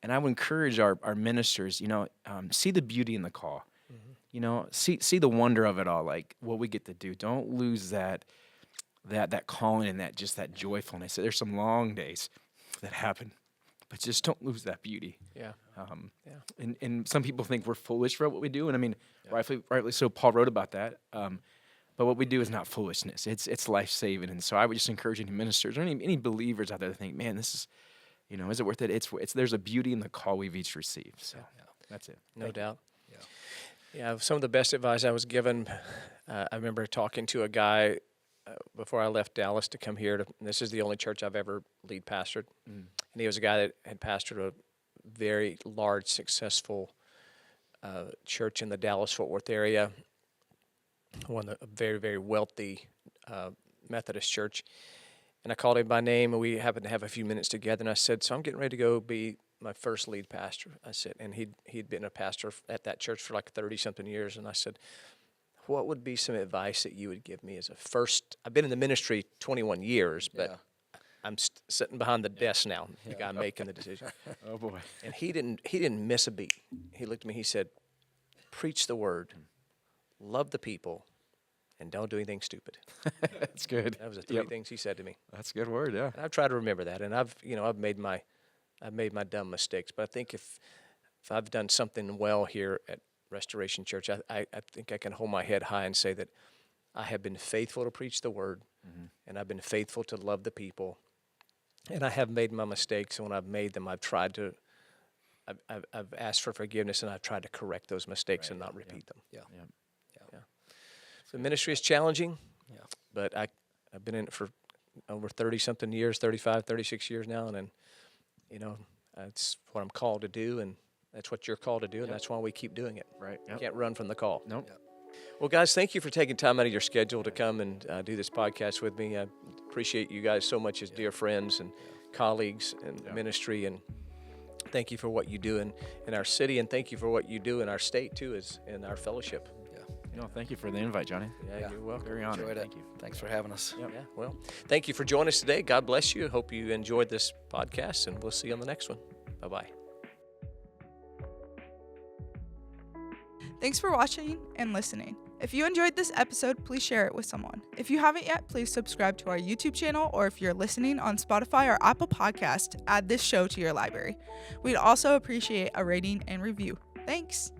And I would encourage our ministers, see the beauty in the call. Mm-hmm. See the wonder of it all, like what we get to do. Don't lose that calling and that joyfulness. There's some long days that happen, but just don't lose that beauty. Yeah. And some people think we're foolish for what we do, and I mean, rightfully so. Paul wrote about that. But what we do is not foolishness. It's life saving. And so I would just encourage any ministers or any believers out there to think, man, this is. Is it worth it? It's there's a beauty in the call we've each received. So that's it. No doubt. Yeah. Some of the best advice I was given, I remember talking to a guy before I left Dallas to come here. This is the only church I've ever lead pastored. And he was a guy that had pastored a very large, successful church in the Dallas-Fort Worth area, a very, very wealthy Methodist church. And I called him by name, and we happened to have a few minutes together. And I said, so I'm getting ready to go be my first lead pastor. I said, and he'd been a pastor at that church for like 30-something years. And I said, what would be some advice that you would give me as a first? I've been in the ministry 21 years, but I'm sitting behind the desk now, the guy making the decision. Oh, boy. And he didn't miss a beat. He looked at me, he said, preach the word, love the people, and don't do anything stupid. That's good. That was the three things he said to me. That's a good word, yeah. And I've tried to remember that, and I've made my dumb mistakes. But I think if I've done something well here at Restoration Church, I think I can hold my head high and say that I have been faithful to preach the word, and I've been faithful to love the people, and I have made my mistakes. And when I've made them, I've asked for forgiveness, and I've tried to correct those mistakes and not repeat them. Yeah. The ministry is challenging, but I've been in it for over 30-something years, 35, 36 years now, and then, that's what I'm called to do, and that's what you're called to do, and that's why we keep doing it. Right. You can't run from the call. Nope. Yep. Well, guys, thank you for taking time out of your schedule to come and do this podcast with me. I appreciate you guys so much as dear friends and colleagues in ministry, and thank you for what you do in our city, and thank you for what you do in our state, too, as in our fellowship. No, thank you for the invite, Johnny. Yeah, you're welcome. Very honored. Enjoyed it. Thank you. Thanks for having us. Yep. Yeah, well, thank you for joining us today. God bless you. Hope you enjoyed this podcast, and we'll see you on the next one. Bye-bye. Thanks for watching and listening. If you enjoyed this episode, please share it with someone. If you haven't yet, please subscribe to our YouTube channel, or if you're listening on Spotify or Apple Podcast, add this show to your library. We'd also appreciate a rating and review. Thanks.